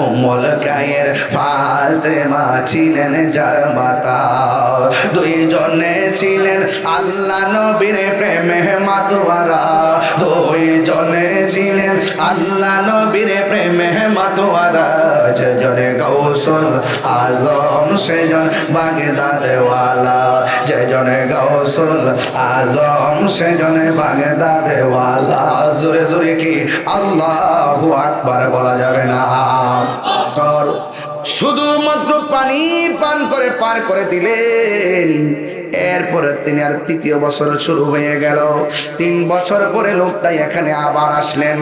উম্মুল খায়র ফাতেমা ছিলেন যার মাতা। 2 জনে ছিলেন আল্লাহ নবীর প্রেমে মাতোয়ারা, 2 জনে ছিলেন আল্লাহ নবীর প্রেমে মাতোয়ারা, যেজনে গাউসুল আজম, সেজন বাগদাদ ওয়ালা, যেজনে গাউসুল আজম, সেজনে বাগদাদ ওয়ালা। জোরে জোরে কি আল্লাহু আকবার বলা যাবে না? শুধুমাত্র পানি পান করে পার করে দিলেন। এরপরে তিনি আর তৃতীয় বছর শুরু হয়ে গেল। 3 বছর পরে লোকটাই এখানে আবার আসলেন।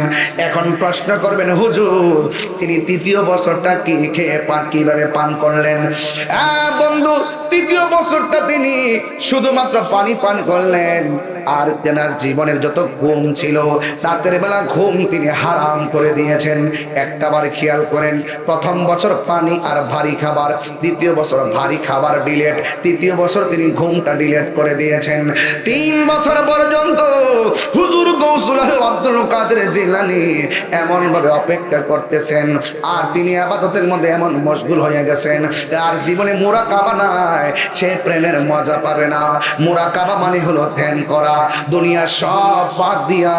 এখন প্রশ্ন করবেন, হুজুর তিনি তৃতীয় বছরটা কি খেয়ে কিভাবে পান করলেন? বন্ধু, তৃতীয় বছরটা তিনি শুধুমাত্র পানি পান করলেন। আর তেনার জীবনের যত ঘুম ছিল, রাতের বেলা ঘুম তিনি হারাম করে দিয়েছেন। একটাবার খেয়াল করেন, প্রথম বছর পানি আর ভারী খাবার, দ্বিতীয় বছর ভারী খাবার ডিলেট, তৃতীয় বছর তিনি ঘুমটা ডিলেট করে দিয়েছেন। 3 বছর পর্যন্ত হুজুর গৌসুল আব্দুল কাদের জিলানী এমন ভাবে অপেক্ষা করতেছেন, আর তিনি ইবাদতের মধ্যে এমন মশগুল হয়ে গেছেন, আর জীবনে মুরাকাবা নাই, সে প্রেমের মজা পাবে না। মুরাকাবা মানে হলো ধ্যান করা, দুনিয়া সব বাদ দিয়া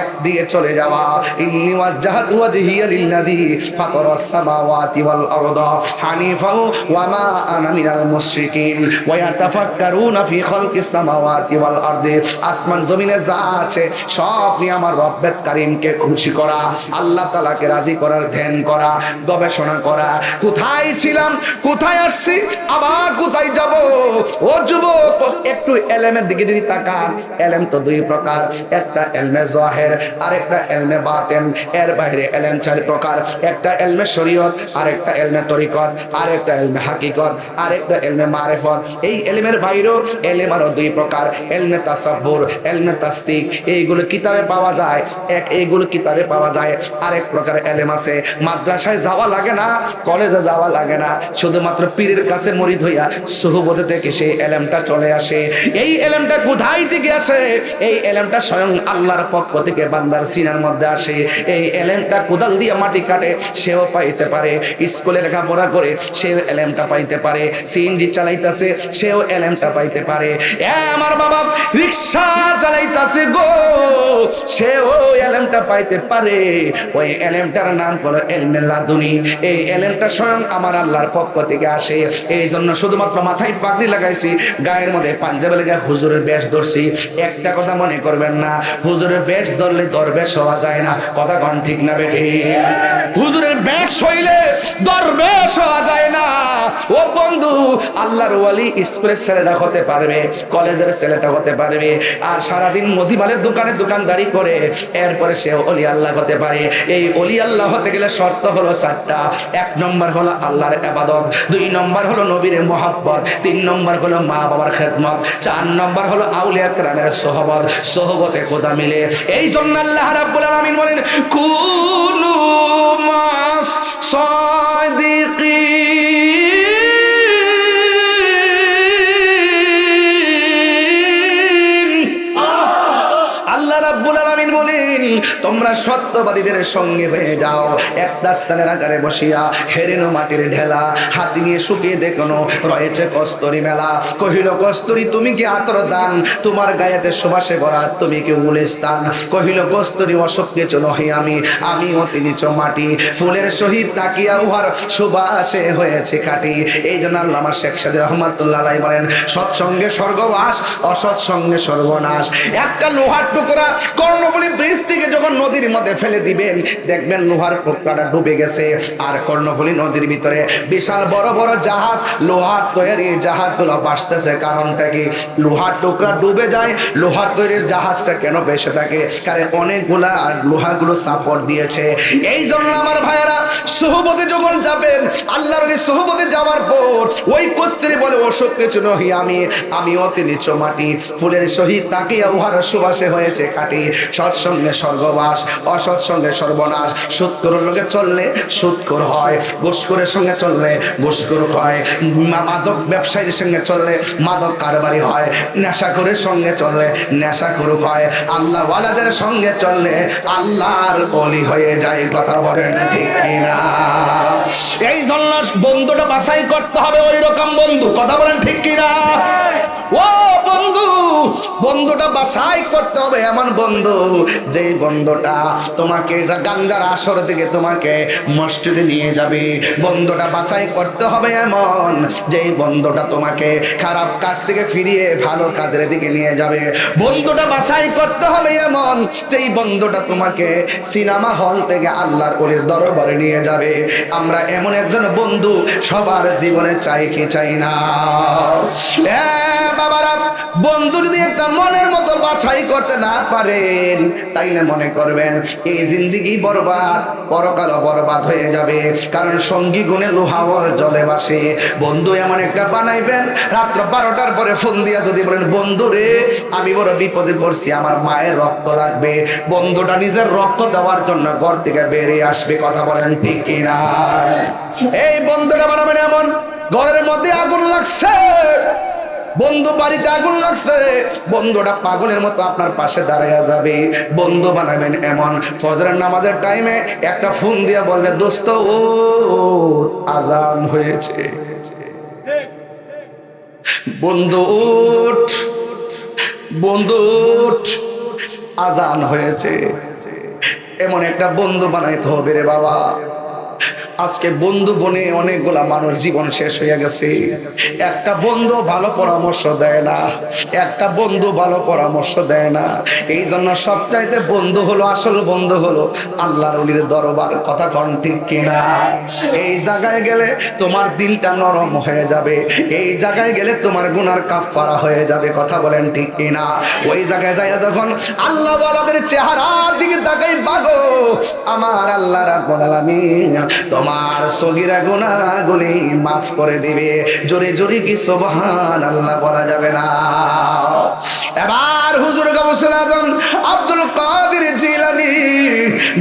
এক দিয়ে চলে যাওয়া। ইন্নী ওয়াজ্জাহতু ওয়াজহিয়া লিল্লাযী ফাতারাস সামাওয়াতি ওয়াল আরদা হানিফা ওয়া মা আনা মিনাল মুশরিকিন ওয়া ইয়াতাফাক্কারুনা ফি খালকিস সামাওয়াতি ওয়াল আরদি। আসমান জমিনে যা আছে সব নিয়ে আমার রব্বে কারীমকে খুশি করা, আল্লাহ তাআলাকে রাজি করার ধ্যান করা, গবেষণা করা। কোথায় ছিলাম, কোথায় আসছি, আবার কোথায় যাব? ও যুবক, একটু এলেমের দিকে যদি তাকান, এলেম তো 2 প্রকার, একটা এলমে জাহের আর একটা এলমে বাতেন। এর বাইরে এলেম 4 প্রকার, একটা এলমে শরীয়ত, আর একটা এলমে তরিকত, আর একটা এলমে হাকিকত, আর একটা এলমে মারিফত। এই এলমের বাইরেও এলেম আরো 2 প্রকার, এলমে তাসাব্বুর, এলমে তাসদিক। এইগুলো কিতাবে পাওয়া যায়, এইগুলো কিতাবে পাওয়া যায়। আরেক প্রকার এলেম আছে, মাদ্রাসায় যাওয়া লাগে না, কলেজে যাওয়া লাগে না, শুধুমাত্র পীরের কাছে মুরিদ হইয়া সুহবত থেকে সেই এলেমটা চলে আসে। এই এলেমটা কোথায় থেকে আসে? এই এলেমটা স্বয়ং আল্লাহর পক্ষ থেকে বান্দার সিনার মধ্যে আসে। এই এলেমটা কোদাল দিয়ে মাটি কাটে, সেও পাইতে পারে। স্কুলে লেখাপড়া করে সেও এলেমটা পাইতে পারে। সিএনজি চালাইতেছে, সেও এলেমটা পাইতে পারে। আমার বাবা রিক্সা চালাইতেছে গো, সেও এলেমটা পাইতে পারে। ওই এলেমটার নাম হলো এলমে লাদুনী। এই এলেমটা স্বয়ং আমার আল্লাহর পক্ষ থেকে আসে। এই জন্য শুধুমাত্র মাথায় পাগড়ি লাগাইছি, গায়ের মধ্যে পাঞ্জাবি লাগা হুজুরের বেশ ধরছি। একটা কথা মনে করবেন না, হুজুরের বেশ ধরলে দরবেশ হওয়া যায় না। কথা কোন ঠিক না বেঠি? হুজুরের বেশ হইলে দরবেশ হওয়া যায় না। ও বন্ধু, আল্লাহর ওয়ালি স্কুলের ছেলেটা হতে পারবে, কলেজের ছেলেটা হতে পারবে, আর সারাদিন মদিমালের দোকানে দোকানদারি করে এরপরে সে ওলি আল্লাহ হতে পারে। এই ওলি আল্লাহ হতে গেলে শর্ত হলো 4টা। 1 নম্বর হলো আল্লাহর ইবাদত, 2 নম্বর হলো নবীর মুহাব্বত, 3 নম্বর হলো মা বাবার খেদমত, 4 নম্বর হলো আউলিয়া কেরামের সোহবত। সোহবতে খোদা মিলে। এই জন্য আল্লাহ রাব্বুল আলামিন বলেন, কুনু মাস সাদিকিন। আল্লাহ রাব্বুল আলামিন বলেন, তোমরা সত্যবাদীদের সঙ্গে হয়ে যাও। এক দাস্তানের আকারে বসিয়া হেরেনো মাটির ঢেলা হাতি নিয়ে শুকিয়ে দেখনো রয়েছে কস্তুরী মেলা। কহিল কস্তুরী তুমি কি আতর দান, তোমার গায়েতে সুবাসে ভরা তুমি কি গুলিস্তান। কহিল কস্তুরী অসব কিছু নহি আমি, আমি অতি নিচ মাটি, ফুলের সহিত তাকিয়া উহার সুবাসে হয়েছে খাটি। এই জন্য আল্লামা শেখ সাদী রহমাতুল্লাহ আলাইহি বলেন, সৎসঙ্গে স্বর্গবাস, অসৎসঙ্গে সর্বনাশ। একটা লোহার টুকরা কর্ণফুলী ব্রিজ থেকে যখন নদীর মধ্যে ফেলে দিবেন, দেখবেন লোহার টুকরাটা ডুবে গেছে। আর কর্ণফুলী নদীর ভিতরে বিশাল বড় বড় জাহাজ, লোহার তৈরি জাহাজগুলো ভাসতেছে। কারণটা কি? লোহার টুকরা ডুবে যায়, লোহার তৈরির জাহাজটা কেন ভেসে থাকে? কারণ অনেকগুলা লোহাগুলো সাপোর্ট দিয়েছে। এই জন্য আমার ভাইয়েরা, সোহবতে যখন যাবেন, আল্লাহর সোহবতে যাওয়ার পর ওই কস্তুরী বলে, অসুখ কিছু নহি আমি, আমি অতি নিচ মাটি, ফুলের সহিত তাকিয়া উহার সুবাসে হয়েছে খাটি। সৎসঙ্গে স্বর্গবাস, অসৎসঙ্গে সর্বনাশ। সুৎকরের লোকে চললে সুৎকর হয়, ঘুষখোরের সঙ্গে চললে ঘুষখোর হয়, মাদক ব্যবসায়ীর সঙ্গে চললে মাদক কারবারি হয়, নেশাখোরের সঙ্গে চললে নেশাখোর হয়, আল্লাহ ওয়ালাদের সঙ্গে চললে আল্লাহর ওলি হয়ে যায়। কথা বলেন ঠিক কিনা? এই জন্য বন্ধুটা বাছাই করতে হবে ওই রকম বন্ধু। কথা বলেন ঠিক কিনা? ও বন্ধু, বন্ধুটা বাছাই করতে হবে এমন বন্ধু, যে বন্ধুটা তোমাকে গাঞ্জার আসর থেকে তোমাকে মসজিদে নিয়ে যাবে। বন্ধুটা বাছাই করতে হবে এমন, যে বন্ধুটা তোমাকে খারাপ কাজ থেকে ফিরিয়ে ভালো কাজের দিকে নিয়ে যাবে। বন্ধুটা বাছাই করতে হবে এমন, যেই বন্ধুটা তোমাকে সিনেমা হল থেকে আল্লাহর ওলির দরবারে নিয়ে যাবে। আমরা এমন একজন বন্ধু সবার জীবনে চাই কি চাই না? বাবারা, বন্ধু যদি একটা মনের মতো বাছাই করতে না পারেন, তাইলে মনে করবেন এই জিন্দেগি বরবাদ, পরকাল বরবাদ হয়ে যাবে। কারণ সঙ্গী গুণে লোহাও জলে বাসে। বন্ধু এমন একটা বানাইবেন, রাত্র 12টার পরে ফোন দিয়া যদি বলেন, বন্ধু রে আমি বড় বিপদে পড়ছি, আমার মায়ের রক্ত লাগবে, বন্ধুটা নিজের রক্ত দেওয়ার জন্য ঘর থেকে বেরিয়ে আসবে। কথা বলেন ঠিক কিনা? এই বন্ধুটা বানাবেন এমন, ঘরের মধ্যে আগুন লাগছে, বন্ধু বাড়িতে আগুন লাগছে, বন্ধুটা পাগলের মতো আপনার পাশে দাঁড়াইয়া যাবে। বন্ধু বানাবেন এমন, ফজরের নামাজের টাইমে একটা ফোন দিয়া বলবে, দোস্ত ও আজান হয়েছে, বন্ধু উঠ, বন্ধু উঠ, আজান হয়েছে। এমন একটা বন্ধু বানাইতে হবে রে বাবা। আজকে বন্ধু বনে অনেকগুলা মানুষ জীবন শেষ হয়ে গেছে। একটা বন্ধু ভালো পরামর্শ দেয় না, একটা বন্ধু ভালো পরামর্শ দেয় না। এই জন্য সবচাইতে বন্ধু হলো, আসল বন্ধু হলো আল্লাহর ওলির দরবার। কথা কোন ঠিক কিনা? এই জায়গায় গেলে তোমার দিলটা নরম হয়ে যাবে, এই জায়গায় গেলে তোমার গুনার কাফারা হয়ে যাবে। কথা বলেন ঠিক কিনা? ওই জায়গায় যায় যখন আল্লাহ ওয়ালাদের চেহারার দিকে তাকাই পাগো, আমার আল্লাহ রাব্বুল আলামিন তোমার সগীরা গুনাহগুলি মাফ করে দিবে। জোরে জোরে কি সুবহানাল্লাহ বলা যাবে না? এবার হুজুর গাউসুল আজম আব্দুল কাদের জিলানী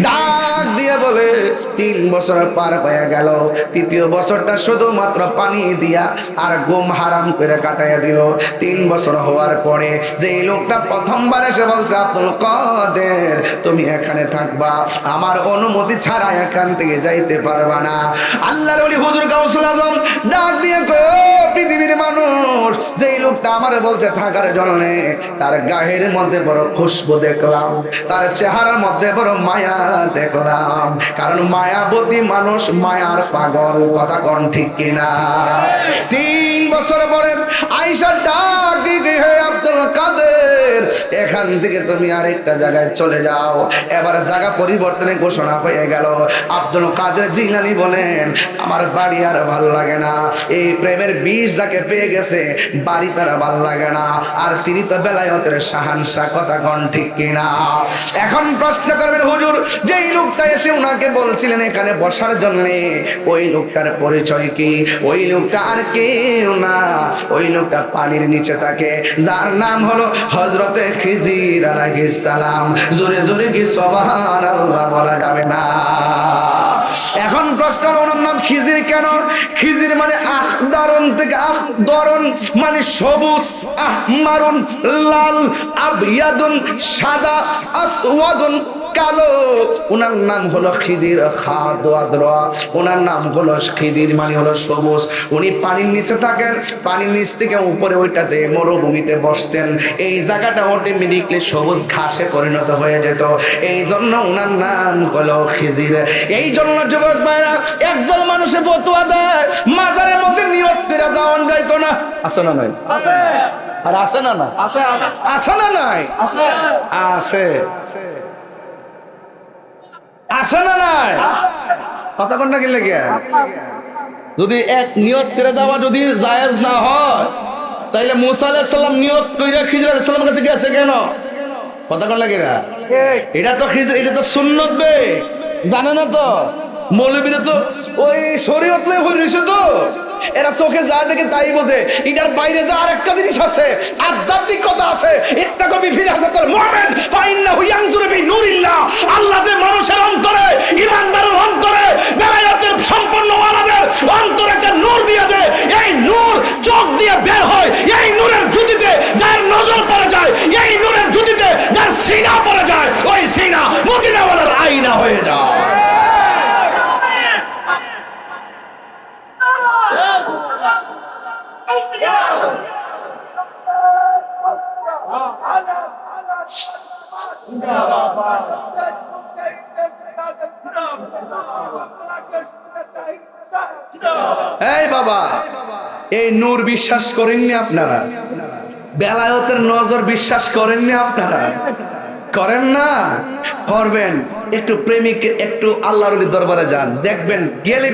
ডাক দিয়ে বলে, 3 বছর পার হয়ে গেল, 3য় বছরটা শুধুমাত্র পানি দিয়া আর ঘুম হারাম করে কাটাইয়া দিল। 3 বছর হওয়ার পরে যেই লোকটা প্রথমবার এসে বলছে, আব্দুল কাদের তুমি এখানে থাকবা, আমার অনুমতি ছাড়া এখান থেকে যাইতে পারবা না। আল্লাহর ওলি হুজুর গাউসুল আজম ডাক দিয়ে কয়, পৃথিবীর মানুষ, যেই লোকটা আমারে বলছে থাকার জন্য, তার গায়ের মধ্যে বড় খুশবু দেখলাম, তার চেহারার মধ্যে বড় মায়া দেখলাম। কারণ মায়াবতী মানুষ মায়ার পাগল। কথা কোন ঠিক কিনা? 3 বছর পরে আয়েশা ডাক দিয়ে, হে আব্দুল কাদের এখান থেকে তুমি আরেকটা জায়গায় চলে যাও। এবার জায়গা পরিবর্তনে ঘোষণা হয়ে গেল। আব্দুল কাদের জিলানী বলেন, আমার বাড়ি আর ভালো লাগে না, এই প্রেমের বিষ যাকে পেয়ে গেছে বাড়ি তার ভালো লাগে না, আর তিনি তো বেলায়েতের শাহানশাহ। কথা কোন ঠিক কিনা? এখন প্রশ্ন করবেন, হুজুর যেই লোকটা এসে উনাকে বলছিলেন এখানে বসার জন্য, ওই লোকটার পরিচয় কি? ওই লোকটা আর কেউ না, ওই লোকটা পানির নিচে থাকে, যার নাম হলো হযরতে খিজির আলাইহিস সালাম। জোরে জোরে কি সুবহানাল্লাহ বলা যাবে না? এখন প্রশ্ন হলো, ওনার নাম খিজির কেন? খিজির মানে আখদারুন থেকে, আখদারুন মানে সবুজ, আহমারুন লাল, আবয়াদুন সাদা, আসওয়াদুন কালো। ওনার নাম হলো খিদির, খাদওয়াদরা। ওনার নাম হলো খিদির মানে হলো সবুজ। উনি পানির নিচে থাকেন, পানির নিচ থেকে উপরে ওইটা যে মরুভূমিতে বসতেন, এই জায়গাটা অটোমেটিকলি সবুজ ঘাসে পরিণত হয়ে যেত। এই জন্য ওনার নাম হলো খিজির। এই জন্য যুবক ভাইরা, একদল মানুষের ফতোয়া দেয় মাজারের মধ্যে নিয়ত করে যাওয়া যাইতো না। আছে না নাই? আছে। আর আছে না না? আছে। আছে না নাই? আছে। আছে। আছে না নাই? কথা কোনটা কি লাগে? যদি এক নিয়ত করে যাওয়া যদি জায়েজ না হয়, তাইলে মুসা আলাইহিস সালাম নিয়ত কইরা খিজির আলাইহিস সালামের কাছে গেছে কেন? কথা কোন লাগে না? এটা তো খিজির, এটা তো সুন্নত বে, জানে না তো? মৌলবীরা তো ওই শরীয়ত লয়ে হইছে তো, এরা চোখে যা দেখে তাই বোঝে। এটার বাইরে যা আরেকটা জিনিস আছে, আধ্যাত্মিক কথা আছে। ইত্তাকু বিফিরাসাতুল মুমিন ফাইন্নাহু ইয়ানজুরু বিনুরিল্লাহ। আল্লাহ যে মানুষের অন্তরে, ঈমানদারের অন্তরে, বেলায়েতের সম্পন্ন ওয়ালাদের অন্তরে একটা নূর দিয়ে দেয়। এই নূর চোখ দিয়ে বের হয়, এই নূরের জ্যোতিতে যার নজর পড়ে যায়, এই নূরের জ্যোতিতে যার সিনা পড়ে যায়, ওই সিনা মদিনাওয়ালার আয়না হয়ে যায়। এই বাবা, এই নূর বিশ্বাস করেননি আপনারা? বেলায়েতের নজর বিশ্বাস করেননি আপনারা? করেন না? করবেন। একটু প্রেমিক, একটু আল্লাহর ওলির দরবারে যান, দেখবেন, গেলে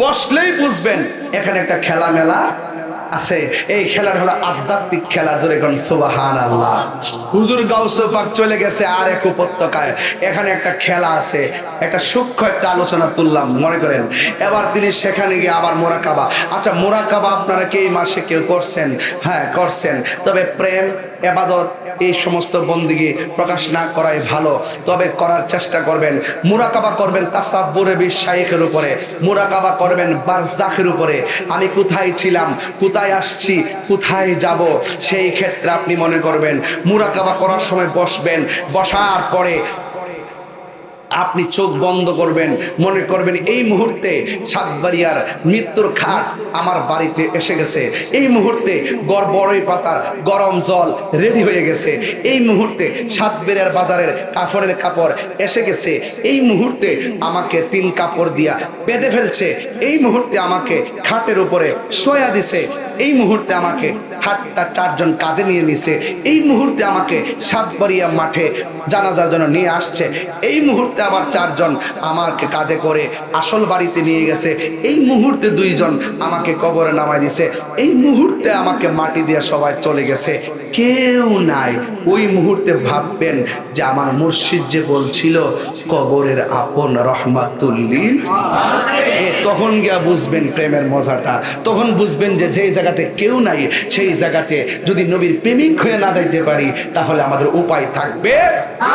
বসলেই বুঝবেন এখানে একটা খেলা মেলা আছে। এই খেলাটা হলো আধ্যাত্মিক খেলা। জোরে কোন সুবহানাল্লাহ। হুজুর গাউসে পাক চলে গেছে আর এক উপত্যকায়, এখানে একটা খেলা আছে। একটা সূক্ষ্ম একটা আলোচনা তুললাম, মনে করেন। এবার তিনি সেখানে গিয়ে আবার মোরাকাবা। আচ্ছা, মোরাকাবা আপনারা কি এই মাসে কেউ করছেন? হ্যাঁ, করছেন। তবে প্রেম, ইবাদত, এই সমস্ত বন্দেগী প্রকাশ না করাই ভালো, তবে করার চেষ্টা করবেন। মুরাকাবা করবেন তাসাব্বুরে বিশাইখের উপরে, মুরাকাবা করবেন বারজাখের উপরে। আমি কোথায় ছিলাম, কোথায় আসছি, কোথায় যাব, সেই ক্ষেত্রে আপনি মনে করবেন মুরাকাবা করার সময় বসবেন। বসার পরে আপনি চোখ বন্ধ করবেন, মনে করবেন এই মুহূর্তে সাতবাড়িয়ার মৃত্যুর খাট আমার বাড়িতে এসে গেছে। এই মুহূর্তে বড়ই পাতার গরম জল রেডি হয়ে গেছে। এই মুহূর্তে সাতবাড়িয়ার বাজারের কাফনের কাপড় এসে গেছে। এই মুহূর্তে আমাকে 3 কাপড় দিয়া বেঁধে ফেলছে। এই মুহূর্তে আমাকে খাটের উপরে শোয়া দিছে। এই মুহূর্তে আমাকে খাটটা 4 জন কাঁধে নিয়ে নিছে। এই মুহূর্তে আমাকে সাতবাড়িয়া মাঠে জানাজার জন্য নিয়ে আসছে। এই মুহূর্তে আবার 4 জন আমাকে কাঁধে করে আসল বাড়িতে নিয়ে গেছে। এই মুহূর্তে 2 জন আমাকে কবরে নামায় দিছে। এই মুহূর্তে আমাকে মাটি দিয়ে সবাই চলে গেছে, কেউ নাই। ওই মুহূর্তে ভাববেন যে আমার মুর্শিদ যে বলছিল কবরের আপন রহমাতুল্লিল, তখন গিয়া বুঝবেন প্রেমের মজাটা। তখন বুঝবেন যে যেই জায়গাতে কেউ নাই, সেই জায়গাতে যদি নবীর প্রেমিক হয়ে না যাইতে পারি, তাহলে আমাদের উপায় থাকবে।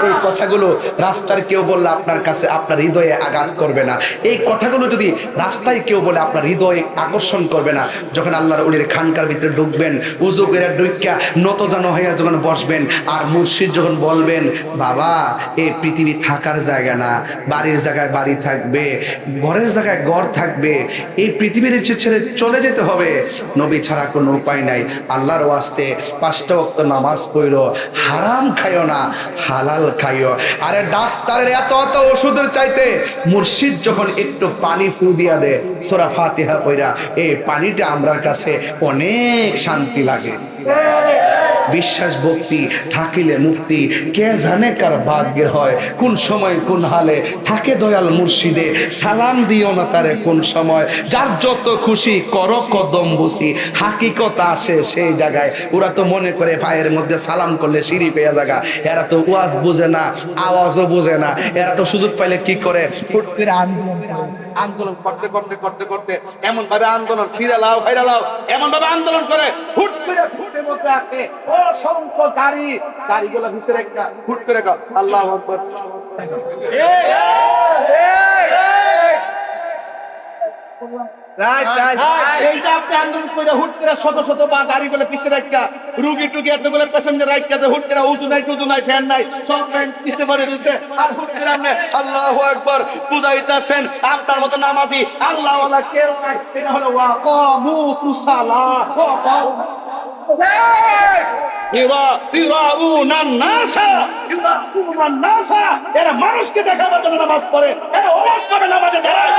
এই কথাগুলো রাস্তার কেউ বললে আপনার কাছে, আপনার হৃদয়ে আঘাত করবে না। এই কথাগুলো যদি রাস্তায় কেউ বলে আপনার হৃদয়ে আকর্ষণ করবে না। যখন আল্লাহর ওলির খানকার ভিতরে ঢুকবেন, উজু করে ঢুকিয়া নতজানো হইয়া যখন বসবেন, আর মুর্শিদ যখন বলবেন, বাবা এই পৃথিবী থাকার জায়গা না, বাড়ির জায়গায় বাড়ি থাকবে, ঘরের জায়গায় ঘর থাকবে, এই পৃথিবীর ছেড়ে চলে যেতে হবে, নবী ছাড়া কোনো উপায় নাই। আল্লাহর ওয়াস্তে 5টা ওয়াক্ত নামাজ পড়ো, হারাম খাইও না, হালাল খাইও। আরে ডাক্তারের এত ওষুধের চাইতে মুর্শিদ যখন একটু পানি ফু দিয়া দেয় সূরা ফাতিহা পড়া, এই পানিটা আমরার কাছে অনেক শান্তি লাগে। বিশ্বাস ভক্তি থাকিলে মুক্তি, কে জানে কার ভাগ্যে হয়, কোন সময় কোন হালে থাকে দয়াল মুর্শিদে, সালাম দিও না তারে কোন সময়, যার যত খুশি করো কদম বসি, হাকিকত আসে সেই জায়গায়। ওরা তো মনে করে পায়ের মধ্যে সালাম করলে সিঁড়ি পেয়ে জায়গা, এরা তো ওয়াজ বুঝে না, আওয়াজও বুঝে না। এরা তো সুযোগ পাইলে কি করে, হুট করে আন্দোলন করতে করতে করতে করতে এমন ভাবে আন্দোলন, সিরা লাও ভাইরা লাও, এমন ভাবে আন্দোলন করে হুট করে ঘুষের মধ্যে আসে অসংখ্য গাড়িগুলো ভিসের একটা হুট করে আল্লাহু আকবার, এই যে আপনি আন্দোলন করে হুট করে শত শত বা গাড়িগুলো পিছে রাখা, রুগী টুগী এতগুলো প্যাসেঞ্জার রাখা, যে হুট করে উজু নাই টুজু নাই, ফ্যান নাই, সব ফ্যান পিছে পড়ে রয়েছে, আর হুট করে আপনি আল্লাহু আকবার বুঝাইতেছেন। আপনার মতো নামাজি আল্লাহ ওয়ালা কেউ নাই। এটা হলো ওয়াকামু কুসালাহ, এরা মানুষকে দেখাবার জন্য নামাজ পড়ে, এরা অলস করে নামাজে দাঁড়ায়।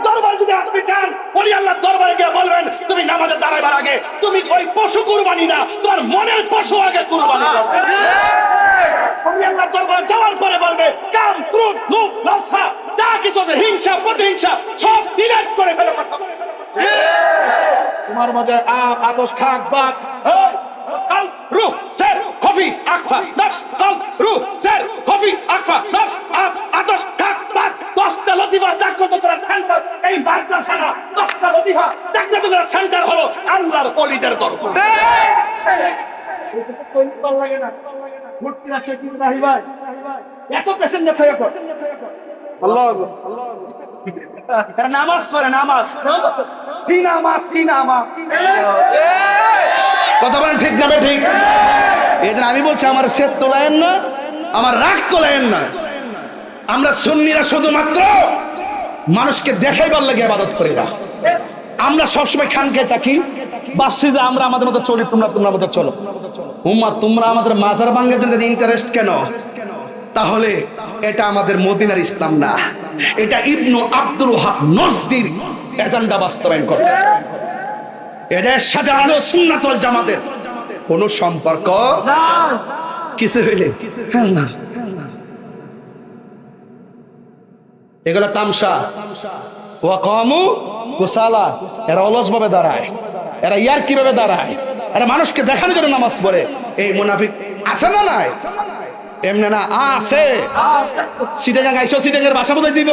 দরবার যদি আপনি চান, ওলি আল্লাহ দরবারে গিয়ে বলবেন, তুমি নামাজে দাঁড়াইবার আগে তুমি ওই পশু কুরবানি না, তোমার মনের পশু আগে কুরবানি করবে। ওলি আল্লাহ দরবারে যাওয়ার পরে বলবে, কাম, ক্রোধ, লোভ, লালসা, যা কিছু আছে, হিংসা, প্রতিহিংসা, সব ডিলিট করে ফেলো। তোমার মাঝে আদর্শ খাক বাদ কাল রু সের কফি আকফা নফস, কাল রু সের কফি আকফা নফস, আদর্শ খাক বাদ। 10টা লতিফা জাগ্রত করার সেন্টার এই মাদ্রাসানা, 10টা লতিফা জাগ্রত করার সেন্টার হলো আল্লাহর ওলিদের দরবার। লাগে না ভর্তিরা সে কি রাহি ভাই, এত প্যাসেঞ্জার থাকে কর আল্লাহ আল্লাহ নামাজ পড়ে, নামাজ কথা বলেন ঠিক না? ঠিক। এদের আমি বলছি আমার সেট তোলায়েন না, আমার রাগ তোলায়েন না। আমরা সুন্নিরা শুধুমাত্র মানুষকে দেখাইবার লাগে ইবাদত করি না। আমরা সবসময় খানকায় থাকি, ভাবছি যে আমরা আমাদের মতো চলি, তোমরা তোমরা মতো চলো। উম্মাহ তোমরা আমাদের মাজার ভাঙার জন্য ইন্টারেস্ট কেন? তাহলে এটা আমাদের মদিনার ইসলাম না, এটা ইবনু আব্দুল ওয়াহাব নজদির এজেন্ডা বাস্তবায়ন করতে। এদের সাথে আহলে সুন্নাত ওয়াল জামাতের কোনো সম্পর্ক কিছু হইলে না। এগুলো তামসা। ওয়া কামু কুসালা, এরা অলস ভাবে দাঁড়ায়, এরা ইয়ার কিভাবে দাঁড়ায়, এরা মানুষকে দেখানোর জন্য নামাজ পড়ে। এই মুনাফিক আছে না নাই? এমনি না আছে। সিটাগাং আইসো, সিটাগাংয়ের ভাষা বুঝাই দিব,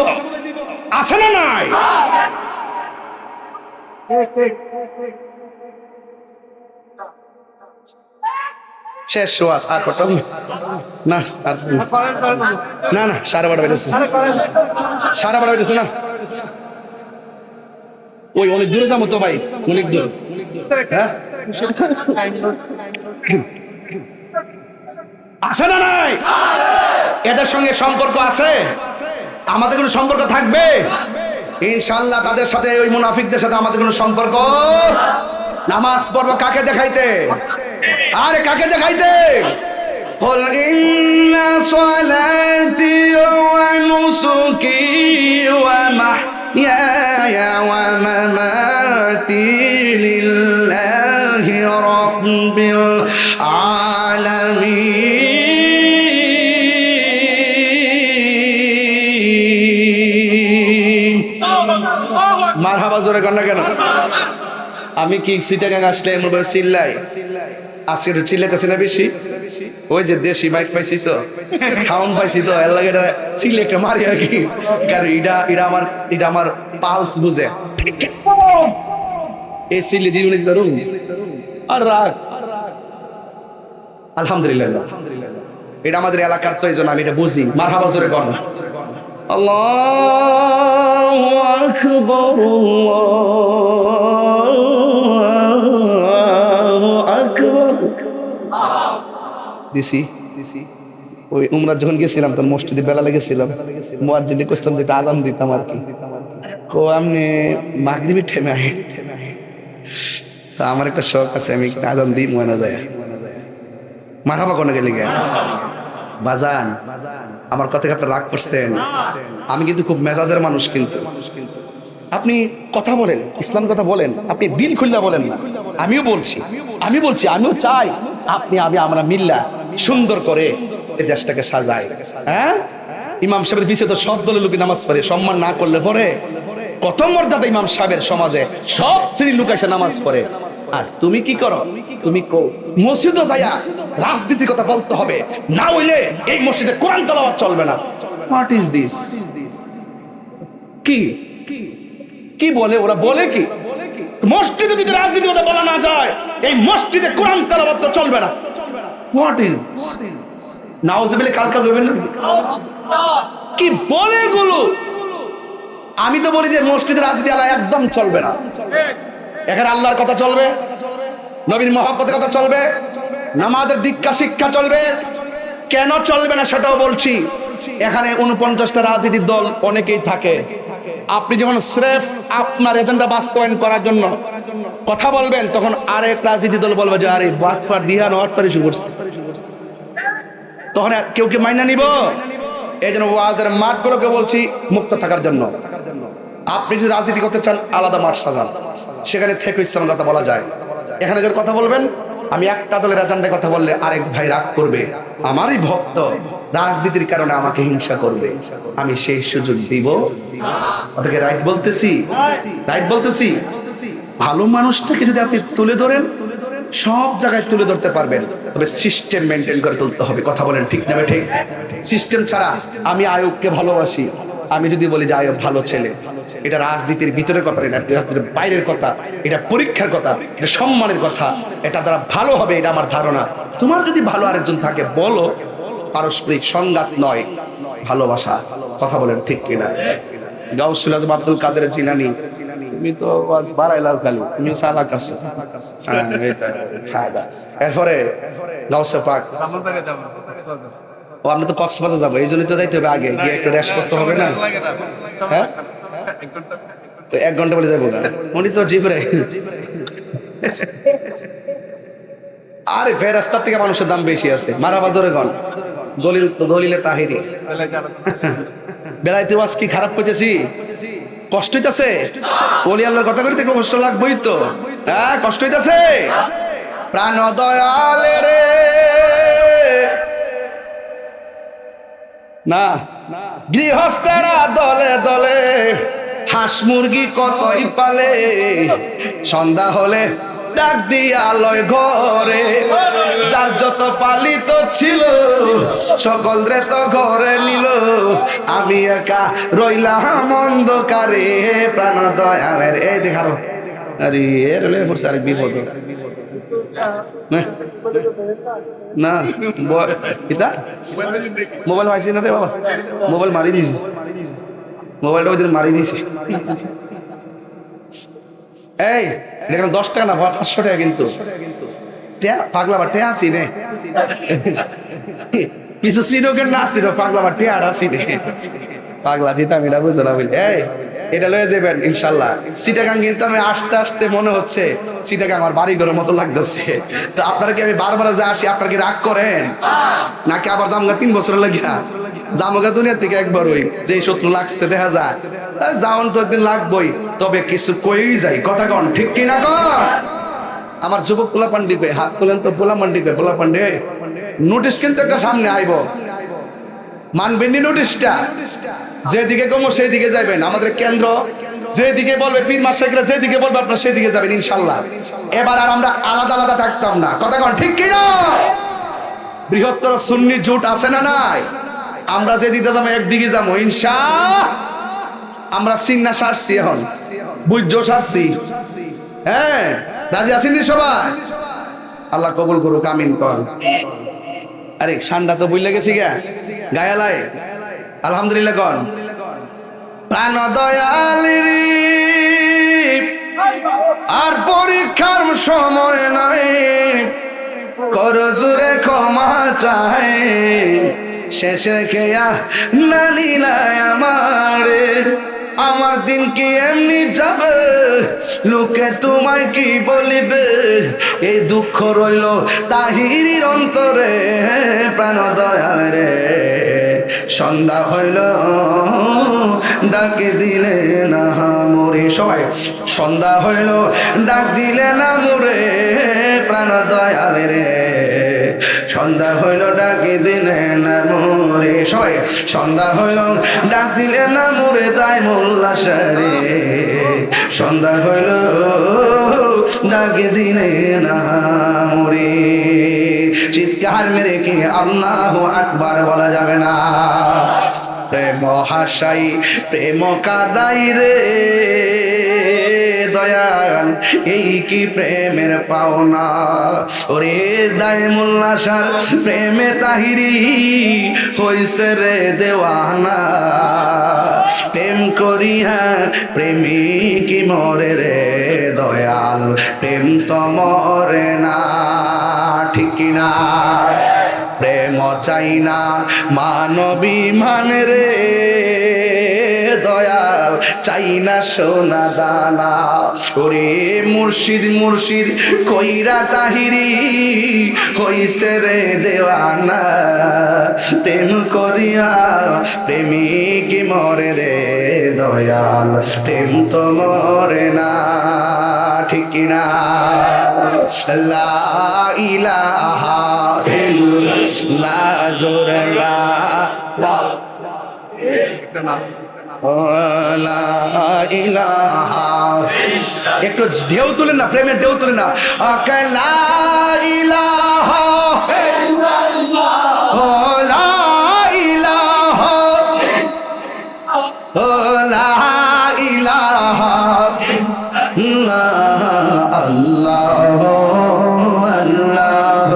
আছে না নাই? শেষ ওয়াজ আর করতাম না, আর না না, 12:30 বেজেছে, 12:30 বেজেছে না। ওই অনেক দূরে যাবো তো ভাই, অনেক দূর। হ্যাঁ আছে না নাই? এদের সঙ্গে সম্পর্ক আছে, আমাদের কোনো সম্পর্ক থাকবে ইনশাআল্লাহ। তাদের সাথে, ওই মুনাফিকদের সাথে আমাদের কোনো সম্পর্ক। নামাজ পড়বো কাকে দেখাইতে? আরে কাকে দেখাইতে? قل إن صلاتي ونسكي ومحياي ومماتي لله رب العالمين। মারহাবা জোরে কর না কেন? আমি কি সিটাগাং আসলে এমন ভাবে চিল্লাই? আজকে একটু চিল্লাইতেছে না বেশি? ওই যে দেশি মাইক পাইছি তো, খাউন পাইছি তো, এর লাগে চিল্লে একটা মারি আর কি। কারণ এটা আমার পালস বুঝে। এই চিল্লি জীবনে দিতে রুম আর রাগ। আলহামদুলিল্লাহ, এটা আমাদের এলাকার, তো এই জন্য আমি এটা বুঝি। মারহাবা জোরে কর। আল্লাহু আকবার, আল্লাহু আকবার। দিছি ওই উমরা যখন গেছিলাম তখন মসজিদে বেলা লেগেছিলাম, মুয়াজ্জিনকে কইছিলাম যে একটা আযান দিতাম আর কি। ও আমনে মাগরিবের টাইমে আহে, তো আমার একটা শখ আছে, আমি একটা আযান দিই মনে যায়। মারহাবা কোন গেলে গে বাজান। আমার কথা আপনি রাগ করছেন? আমি কিন্তু খুব মেজাজের মানুষ, কিন্তু আপনি কথা বলেন, ইসলাম কথা বলেন, আপনি দিল খুললা বলেন না। আমিও বলছি, আমিও চাই আমরা মিল্লা সুন্দর করে এই দেশটাকে সাজাই। হ্যাঁ, ইমাম সাহেবের পিছিয়ে তো সব দলের লোক নামাজ পড়ে, সম্মান না করলে পরে কত মর্যাদা ইমাম সাহেবের সমাজে, সব শ্রেণীর লোক এসে নামাজ পড়ে। আর তুমি কি করো? তুমি মসজিদে যাইয়া রাজনীতির কথা বলতে হবে, না হইলে এই মসজিদে কোরআন তেলাওয়াত চলবে না। What is this? কি বলে ওরা? বলে কি মসজিদে যদি রাজনীতির কথা বলা না যায়, এই মসজিদে কোরআন তেলাওয়াত তো চলবে না। What is? নাউজুবিল্লাহ, কালকা বলবেন না কি বলে এগুলো? আমি তো বলি যে মসজিদের রাজনীতি একদম চলবে না। এখানে আল্লাহর কথা চলবে, নবীর মহব্বতের কথা চলবে, নামাজের দীক্ষা শিক্ষা চলবে। কেন চলবে না সেটাও বলছি। এখানে 49টা রাজনীতির দল অনেকেই থাকে। আপনি যখন স্রেফ আপনার এজেন্ডা বাস্তবায়ন করার জন্য কথা বলবেন, তখন আরেক রাজনীতি দল বলবে যে আরে বাটফার দিহান ওয়াটফারি শুরু করছে, তখন কেউ কি মাইনা নিব? এই জন্য ওয়াজের মাঠগুলোকে বলছি মুক্ত থাকার জন্য। আপনি যদি রাজনীতি করতে চান, আলাদা মাঠ সাজান, সেখানে থেকে ইসলামের কথা বলা যায়। এখানে যখন কথা বলবেন, আমি একটা দলের এজেন্ডায় কথা বললে আরেক ভাই রাগ করবে, আমারই ভক্ত, রাজনীতির কারণে আমাকে হিংসা করবে, আমি সেই সুযোগ দিব? ওটাকে রাইট বলতেছি? ভালো মানুষটাকে যদি আপনি তুলে ধরেন, সব জায়গায় তুলে ধরতে পারবেন, তবে সিস্টেম মেনটেন করে তুলতে হবে। কথা বলেন ঠিক না ঠিক? সিস্টেম ছাড়া, আমি আয়ুবকে ভালোবাসি, আমি যদি বলি যে আয়ুব ভালো ছেলে, এটা রাজনীতির ভিতরের কথা, এটা রাজনীতির বাইরের কথা, এটা পরীক্ষার কথা, এটা সম্মানের কথা, এটা দ্বারা ভালো হবে, এটা আমার ধারণা। তোমার যদি ভালো আরেকজন থাকে বলো, পারস্পরিক সংঘাত নয়, ভালোবাসা। কথা বলেন ঠিক কিনা? গাউসুল আজম আব্দুল কাদের জিলানী, তুমি তো ওয়াজ বাড়াইলাও খালি, তুমি সালাক আছো। এরপরে গাউসে পাক, ও আমরা তো কক্সবাজার যাবো, এই জন্যই তো যাইতে হবে, আগে গিয়ে একটু রেস্ট করতে হবে না? হ্যাঁ, 1 ঘন্টা বলে যাবো না, উনি তো জিবরে আরে ফেরেশতার থেকে মানুষের দাম বেশি আছে। মারা বাজারে গণ দলিলে তাহিরি বেলাইতে ওয়াজ কি খারাপ করতেছি? কষ্ট হইতাছে? ওলি আল্লাহর কথা কইতে কষ্ট লাগবেই তো। হ্যাঁ, কষ্ট হইতাছে? প্রাণ দয়ালে রে না, গৃহস্থেরা দলে দলে হাঁস মুরগি কতই পালে, সন্ধ্যা হলে ডাক দিয়া লয় ঘরে, যার যত পালিত ছিল সকল রে তো ঘরে নিল, আমি একা রইলাম অন্ধকারে। প্রাণ দয়ালের এই দেখারো, আরে এর লয়ে পড়ছে আরেক বিপদ না। কিতা মোবাইল পাইছি না রে বাবা, মোবাইল মারি দিছি, মোবাইলটা ওই দিন মারি দিছি। এই দেখলাম 10 টাকা না 500 টাকা কিন্তু পাগলা বা টেয়া আছি রে, কিছু সিনোকের না ছিল পাগলা বা টেয়ার আছি রে, পাগলা দিতাম এটা বুঝো না বুঝলি। এই এটা লয়ে যাবেন ইনশাল্লাহ। চিটাগাং কিন্তু আমি আসতে আসতে মনে হচ্ছে চিটাগাং আমার বাড়ি ঘরের মতো লাগতেছে। তো আপনারা কি আমি বারবার যা আসি আপনারা কি রাগ করেন নাকি আবার জামগা 3 বছর লাগিয়া জামগা দুনিয়ার থেকে একবার ওই যে শত্রু লাগছে দেখা যায় যাওন তো একদিন লাগবই, তবে কিছু কই যাই কথা কন ঠিক কিনা কন। আমার যুবক পোলা পান্ডি কই হাত তোলেন তো, পোলা পান্ডি কই পোলা পান্ডি নোটিশ কিন্তু একটা সামনে আইব, মানবেন নি নোটিশটা? যেদিকে কমো সেই দিকে যাবেন। আমাদের কেন্দ্র যেদিকে বলবে, পীর মাশায়েখরা যেদিকে বলবে আপনারা সেদিকে যাবেন ইনশাআল্লাহ। এবার আর আমরা আলাদা আলাদা থাকতাম না, কথা কন ঠিক কিনা। বৃহত্তর সুন্নি জোট আছে না নাই? আমরা যেদিকে যাবো একদিকে যাবো ইনশাআল্লাহ। আমরা সিন্না সারছি, এখন বুঝ সারছি। হ্যাঁ, রাজি আছেন সবাই? আল্লাহ কবুল করুক, আমিন কর। আরে ঠান্ডা তো বুঝলে গেছি গা গায়ালায়, আলহামদুলিল্লাহ কন। প্রাণ দয়ালের আর পরীক্ষার সময় নাই, কর জোরে ক্ষমা চাই, শেষে খেয়া না নিলায় আমারে, আমার দিন কি এমনি যাবে, লোকে তোমায় কি বলিবে, এই দুঃখ রইল তাহিরির অন্তরে। প্রাণ দয়াল রে সন্ধ্যা হইল ডাকে দিলে না মোরে, সবাই সন্ধ্যা হইল ডাক দিলে না মোরে, প্রাণ দয়াল রে সন্ধ্যা হইল ডাকে দিলে না মোরে, সবাই সন্ধ্যা হইল ডাক দিলে না মোরে, তাই মোল্লা সারে সন্ধ্যা হইল ডাকে দিলে না মোরে। চিৎকার মেরে কি আল্লাহু আকবার বলা যাবে না? প্রেম হাসাই প্রেম কাদাই রে দয়াল, এই কি প্রেমের পাওনা, ওরে দায় মোল্লা সার প্রেমে তাহিরি হইছে রে দেওয়ানা, প্রেম করিয়া প্রেমিক মরে রে দয়াল, প্রেম তো মরে না, ঠিক কিনা? প্রেম চাই না মানবী মান রে দয়াল, চাই না সোনা দানা, ওরে মুর্শিদ মুর্শিদ কইরা তাহিরি হইছে রে দেওয়ানা, প্রেম করিয়া প্রেমিক মরে রে দয়াল, প্রেম তো মরে না, ঠিক কিনা? লা ইলাহা ইল্লাল্লাহ জোরে লা ইলাহা, একটু ঢেউ তুলেন না, প্রেমের ঢেউ তুলেন না। লা ইলাহা ইল্লাল্লাহ, লা ইলাহা, লা ইলাহা আল্লাহ আল্লাহ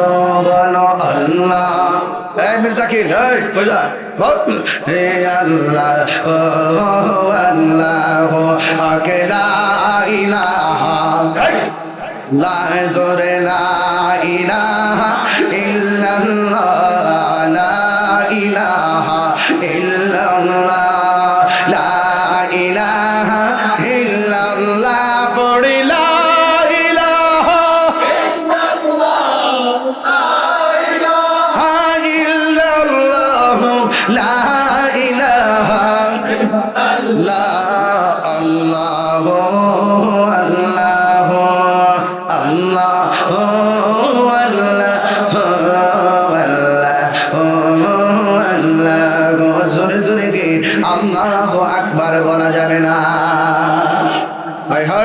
বলো আল্লাহ। এই মির জাকির এই কই যা হে আল্লাহ ও আল্লাহ আকে লা ইলাহা লা জোরে লা ইলাহা ইল্লাল্লাহ, লা ইলাহা ইল্লাল্লাহ, লা ইলাহা ইল্লাল্লাহ, পড়ি লা ইলাহা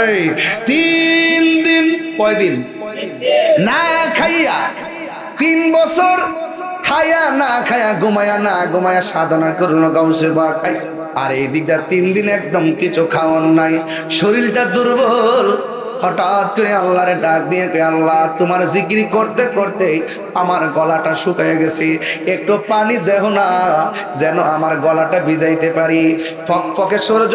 হায় 3 দিন, কয়দিন না খাইয়া, 3 বছর খায়া না খায়া, ঘুমায়া না ঘুমায়া সাধনা করলো গাউসে বা খাই। আর এই দিকটা 3 দিন একদম কিছু খাওয়ার নাই, শরীরটা দুর্বল। হঠাৎ করে আল্লাহরে ডাক দিয়ে কে আল্লাহ, তোমার জিকির করতে করতে আমার গলাটা শুকিয়ে গেছে, একটু পানি দেহ না, যেন আমার গলাটা ভিজাইতে পারি। ফকফকে সূর্য,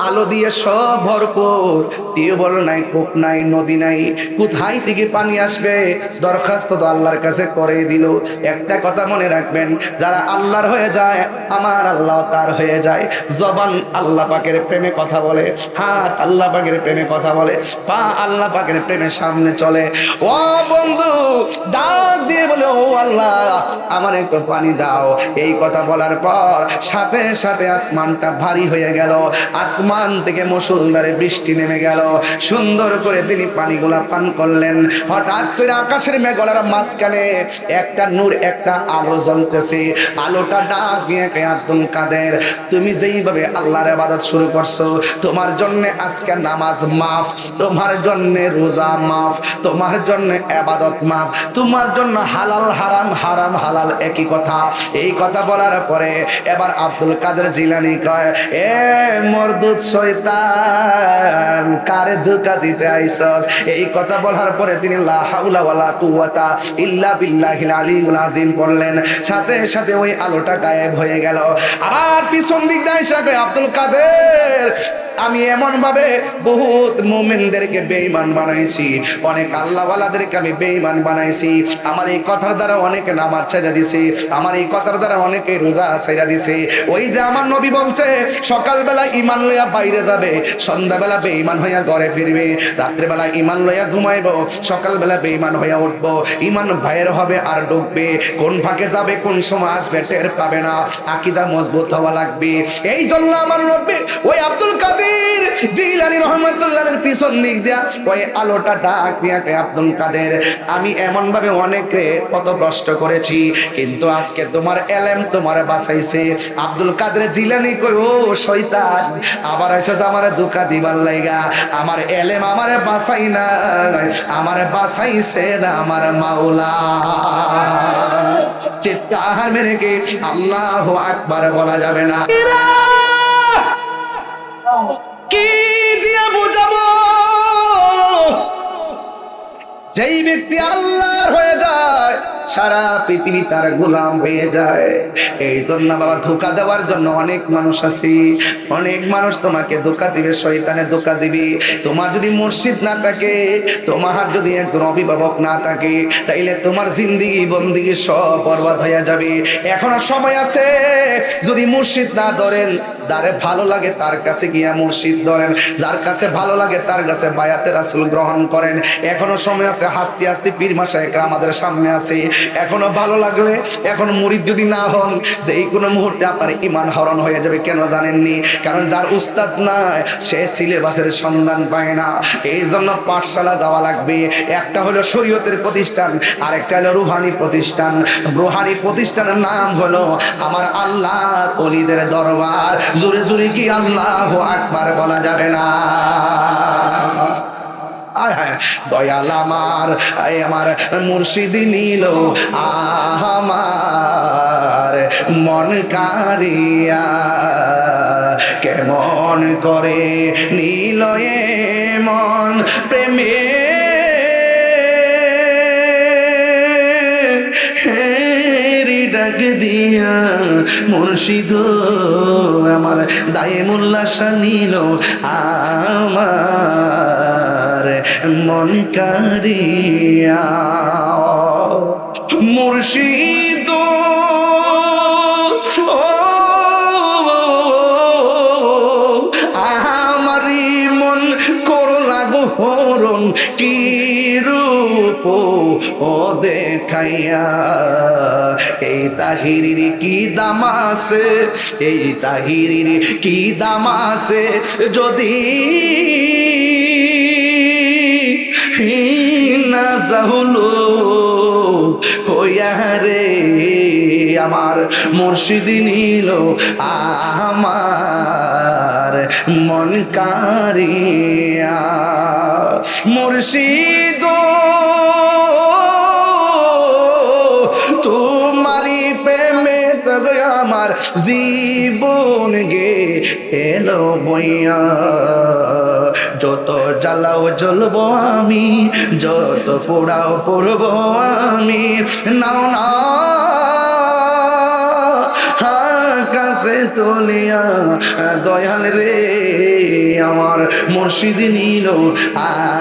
আলো দিয়ে সব ভরপুর, টিউবওয়েল নাই, কূপ নাই, নদী নাই, কোথায় থেকে পানি আসবে? দরখাস্ত তো আল্লাহর কাছে করে দিল। একটা কথা মনে রাখবেন, যারা আল্লাহর হয়ে যায়, আমার আল্লাহ তার হয়ে যায়। জবান আল্লাহ পাকের প্রেমে কথা বলে, হাত আল্লাহ পাকের প্রেমে কথা বলে, পা আল্লাহ পাকের প্রেমের সামনে চলে। ও বন্ধু ডাক দিয়ে বলে, ও আল্লাহ আমার একটু পানি দাও। এই কথা বলার পর সাথে সাথে আসমানটা ভারী হয়ে গেল, আসমান থেকে মুষলধারে বৃষ্টি নেমে গেল। সুন্দর করে তিনি পানিগুলা পান করলেন। হঠাৎ করে আকাশের মেঘলার মাঝখানে একটা নূর, একটা আলো জ্বলতেছে। আলোটা ডাক দিয়ে কে আব্দুল কাদের, তুমি যেইভাবে আল্লাহর ইবাদত শুরু করছো, তোমার জন্য আজকে নামাজ মাফ, তোমার জন্য রোজা মাফ, তোমার জন্য ইবাদত মাফ, তোমার জন্য হালাল হারাম, হারাম হালাল একই কথা। এই কথা বলার পরে এবার আব্দুল কাদের জিলানী কয়, এ মরদুদ শয়তান, কারে ধোঁকা দিতে আইছস? এই কথা বলার পরে তিনি লা হাওলা ওয়ালা কুওয়াতা ইল্লা বিল্লাহিল আলিয়্যিল আযীম বললেন। সাথে সাথে ওই আলোটা গায়েব হয়ে গেল। আবার পিছন দিক দিয়ে এসে কয়, আব্দুল কাদের, আমি এমন ভাবে বহুত মুমিনদেরকে বেঈমান বানাইছি, অনেক আল্লাহওয়ালাদেরকে আমি বেঈমান বানাইছি। আমার এই কথার দ্বারা অনেকে নামাজ ছেড়ে দিছে, আমার এই কথার দ্বারা অনেকে রোজা ছেড়ে দিছে। ওই যে আমার নবী বলছে, সকালবেলা ঈমান লইয়া বাইরে যাবে, সন্ধ্যাবেলা বেঈমান হইয়া ঘরে ফিরবে, রাত্রেবেলা ঈমান লইয়া ঘুমাইবো, সকালবেলা বেঈমান হইয়া উঠবো। ঈমান বাইরে হবে আর ডুববে, কোন ফাঁকে যাবে কোন সময় আসবে টের পাবে না। আকীদা মজবুত হওয়া লাগবে। এই জন্য আমার নবী ওই আব্দুল কাদের জিলানী রহমাতুল্লাহের পিছন দিক দিয়া ওই আলোটা ডাক দিয়া কে আব্দুল কাদের, আমি এমন ভাবে অনেকে পথভ্রষ্ট করেছি, কিন্তু আজকে তোমার এলেম তোমার বাঁচাইছে। আব্দুল কাদের জিলানী কই, ও শয়তান, আবার এসেছে আমারে ধোঁকা দিবার লাইগা। আমার এলেম আমারে বাঁচাই না, আমারে বাঁচাইছে না আমার মাওলা। চিৎকার মেরে কি আল্লাহু আকবার বলা যাবে না? কি দিয়া বুঝাবো? যেই ব্যক্তি আল্লাহর হয়ে যায়, সারা পৃথিবী তার গোলাম হয়ে যায়। এই জন্য বাবা, ধোঁকা দেওয়ার জন্য অনেক মানুষ আছে, অনেক মানুষ তোমাকে ধোঁকা দিবে, শয়তানে ধোঁকা দিবে। তোমার যদি মুর্শিদ না থাকে, তোমার যদি একজন অভিভাবক না থাকে, তাইলে তোমার জিন্দেগি বন্দিগি সব বরবাদ হয়ে যাবে। এখনো সময় আছে, যদি মুর্শিদ না ধরেন, যারে ভালো লাগে তার কাছে গিয়া মুর্শিদ ধরেন, যার কাছে ভালো লাগে তার কাছে বায়াতে রাসূল গ্রহণ করেন। এখনো সময় আছে, হাসতে হাসতে পীর মাশায়েখরা আমাদের সামনে আছে। এখনো ভালো লাগলে, এখন মুরিদ যদি না হন, যে এই কোনো মুহূর্তে আপনার ঈমান হরণ হয়ে যাবে। কেন জানেননি? কারণ যার উস্তাদ নাই, সে সিলেবাসের সন্ধান পায় না। এই জন্য পাঠশালা যাওয়া লাগবে। একটা হলো শরীয়তের প্রতিষ্ঠান, আর একটা হলো রুহানি প্রতিষ্ঠান। রুহানি প্রতিষ্ঠানের নাম হলো আমার আল্লাহর ওলিদের দরবার। জোরে জোরে কি আল্লাহু আকবার বলা যাবে না? দয়াল আমার মুর্শিদ নিল আমার মন কারিয়া, কেমন করে নিল এ মন প্রেমে ডাক দিয়া মুর্শিদ আমার দায়েমুল্লাহ শাহ নিল আমার মন কারিয়া। মুর্শিদ আমারি মন করলা গোহরণ, কি রূপ ও দেখাইয়া। এই তাহিরির কি দাম আছে, এই তাহিরির কি দাম আছে, যদি না যাহলো হইয়া রে আমার মুর্শিদ নিল আমার মন কারিয়া মুর্শিদ তোমারি প্রেমে তো আমার জীবন গে এলো বইয়া যত জ্বালাও জ্বলবো আমি যত পোড়াও পড়বো আমি নাও না কাছে তুলিয়া দয়াল রে আমার মুর্শিদ নিল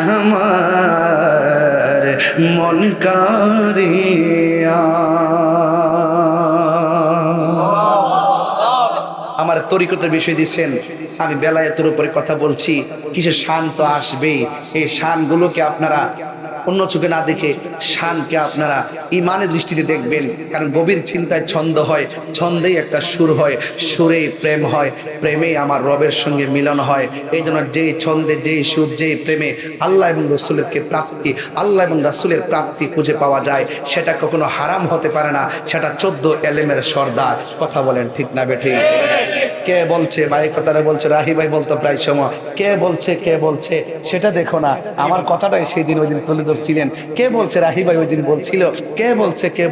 আমার মন কারিয়া আমার তরিকতের বিষয় দিচ্ছেন আমি বেলায়েতের উপরে কথা বলছি কিসের শান তো আসবেই এই শানগুলোকে আপনারা অন্য চোখে না দেখে শানকে আপনারা ইমানের দৃষ্টিতে দেখবেন কারণ গভীর চিন্তায় ছন্দ হয় ছন্দেই একটা সুর হয় সুরেই প্রেম হয় প্রেমেই আমার রবের সঙ্গে মিলন হয় এই জন্য যেই ছন্দে যেই সুর যেই প্রেমে আল্লাহ এবং রসুলেরকে প্রাপ্তি আল্লাহ এবং রাসূলের প্রাপ্তি খুঁজে পাওয়া যায় সেটা কখনো হারাম হতে পারে না সেটা 14 এলেমের সর্দার কথা বলেন ঠিক না বেঠিক কে বলছে ভাই কথাটা বলছে রাহি ভাই বলতো প্রায় সময় কে বলছে সেটা দেখো না আমার কথাটাই সেই দিন ওই দিন তুলে ধরছিলেন কে বলছে রাহি ভাই ওই দিন বলছিল কে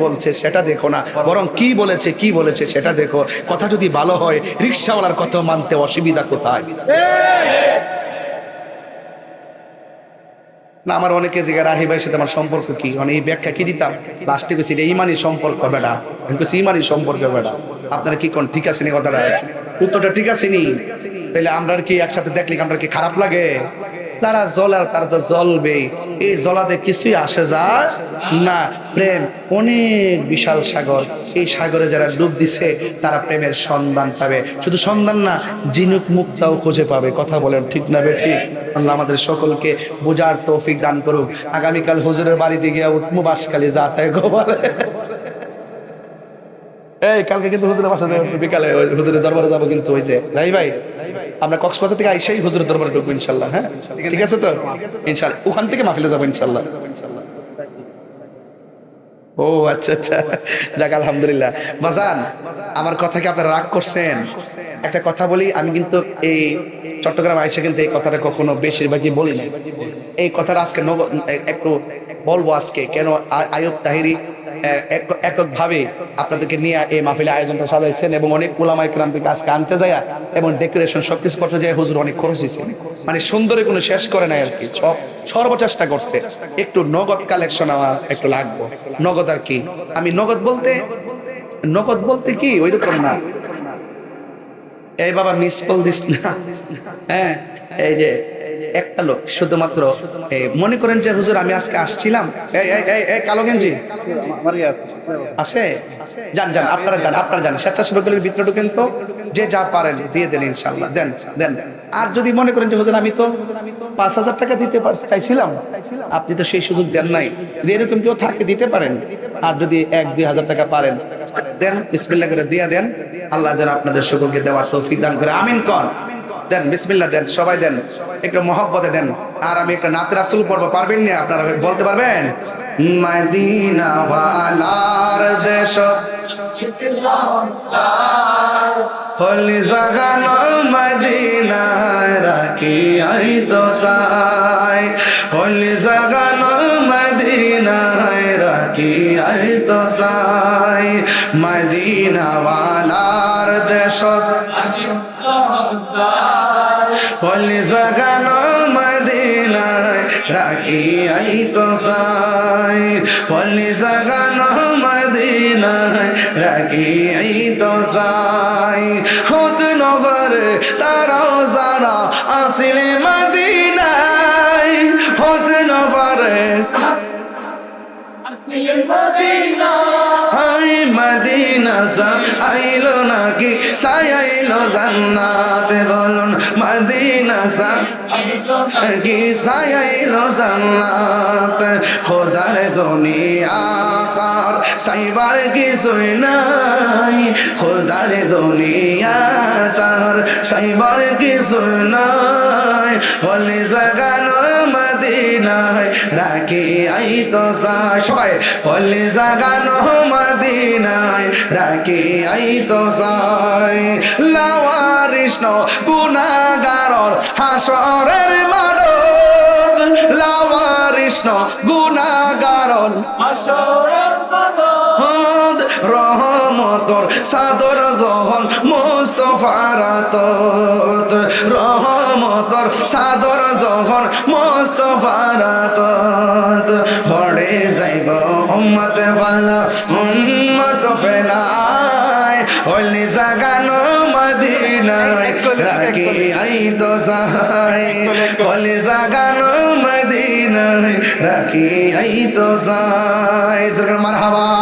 বলছে সেটা দেখো না বরং কি বলেছে সেটা দেখো কথা যদি ভালো হয় রিকশাওয়ালার কথা মানতে অসুবিধা কোথায় না আমার অনেকে যে রাহি ভাইয়ের সাথে আমার সম্পর্ক কি মানে এই ব্যাখ্যা কি দিতাম লাস্টে গেছি ইমানি সম্পর্ক বেটা ইমানি সম্পর্ক বেটা আপনারা কি কোন ঠিক আছে নি কথাটা উত্তরটা ঠিক আছে নি তাহলে আমরা কি একসাথে দেখলে আমরা কি খারাপ লাগে যারা জ্বলার তারা তো জ্বলবে এই জ্বলাতে কিছুই আসে যায় না প্রেম অনেক বিশাল সাগর এই সাগরে যারা ডুব দিছে তারা প্রেমের সন্ধান পাবে শুধু সন্ধান না জিনুক মুক্তাও খুঁজে পাবে কথা বলেন ঠিক না বেঠিক আল্লাহ আমাদের সকলকে বোঝার তৌফিক দান করুক আগামীকাল হুজুরের বাড়িতে গিয়ে উঠমু বাসকালে যা তাই গোবরে এই কালকে কিন্তু হুজুরের বাসা বিকালে হুজুরের দরবারে যাবো কিন্তু ওই যে রাই ভাই আমরা কক্সবাজার থেকে আইসাই হুজুরের দরবারে ঢুকবো ইনশাল্লাহ হ্যাঁ ঠিক আছে তো ইনশাল্লাহ ওখান থেকে মাহফিলে যাবো ইনশাল্লাহ ও আচ্ছা যাক আলহামদুলিল্লাহ বাজান আমার কথা কি আপনারা রাগ করছেন একটা কথা বলি আমি কিন্তু এই চট্টগ্রাম আইসা কিন্তু এই কথাটা কখনো বেশিরভাগই বলি না এই কথাটা আজকে একটু বলবো আজকে কেন আয়ুব তাহিরি এককভাবে আপনাদেরকে নিয়ে এই মাহফিলে আয়োজনটা সাজাইছেন এবং অনেক উলামায়ে কেরাম থেকে আজকে আনতে যায় এবং ডেকোরেশন সবকিছু করতে যায় হুজুর অনেক খরচ হয়েছে মানে সুন্দরে কোনো শেষ করে নাই আর কি সর্বচেষ্টা করছে একটু নগদ কালেকশন আমার একটু লাগবে নগদ আর কি আমি নগদ বলতে কি ওই রকম না এই বাবা মিস কল দিস না হ্যাঁ এই যে একটা লোক শুধুমাত্র মনে করেন যে হুজুর আমি আজকে আসছিলাম এই কালো গেঞ্জি আছে যান আপনারা যান স্বেচ্ছাসেবকের ভিতরে ঢুকেন তো যে যা পারেন দিয়ে দেন ইনশাল্লাহ দেন আর যদি মনে করেন যে হুজুর আমি তো 5,000 টাকা দিতে চাইছিলাম আপনি তো সেই সুযোগ দেন নাই এরকম কেউ থাকে দিতে পারেন আর যদি 1-2 হাজার টাকা পারেন দেন বিসমিল্লাহ করে দিয়ে দেন আল্লাহ যেন আপনাদের সকলকে দেওয়ার তৌফিক দান করে আমিন কোন দেন বিসমিল্লাহ দেন সবাই দেন একটু মহব্বতে দেন আর আমি একটা নাত রাসূল পড়ব পারবেন না আপনারা বলতে পারবেন মদিনা ওয়ালার দেশ হলি জাগান মদিনা রাখি আই তো সাই হলি জাগান মদিনা রাখি আই তো সাই মদিনা ওয়ালার দেশ হলি জাগান মদিনা রাখি আই তো সাই হলি জাগান মদিনা রাখি আই তো সাই হত নবর তারাও যারা আসিলে মদিনায় হত নবর হাই মদিনা সা আইলো নাকি সায়াইলো জান্নাতে বলুন মদিনা সা কি সায়াইলো জান্নাত খোদার দুনিয়া তার সাইবার কিছুই নাই খোদার দুনিয়া তার সাইবার কিছুই নাই হলে জাগানো মদিনায় রাখি আই তো চাই সবাই কলি জাগানো মদিনায় রাখি আই তো চাই লাওয়ারিষ্ণ গুনাহগারর হাসরের মাঠ লাওয়ারিষ্ণ গুনাহগারর রহমতর সাদর জহন মুস্তফার আতত রহমতর সাদর জহন মুস্তফার আতত হরে যাইব উম্মত বালা উম্মত ফেলায় হলি জাগানো মদিনায় রাখি আই তো চাই হলি জাগানো মদিনায় রাখি আই তো চাই মারহাবা।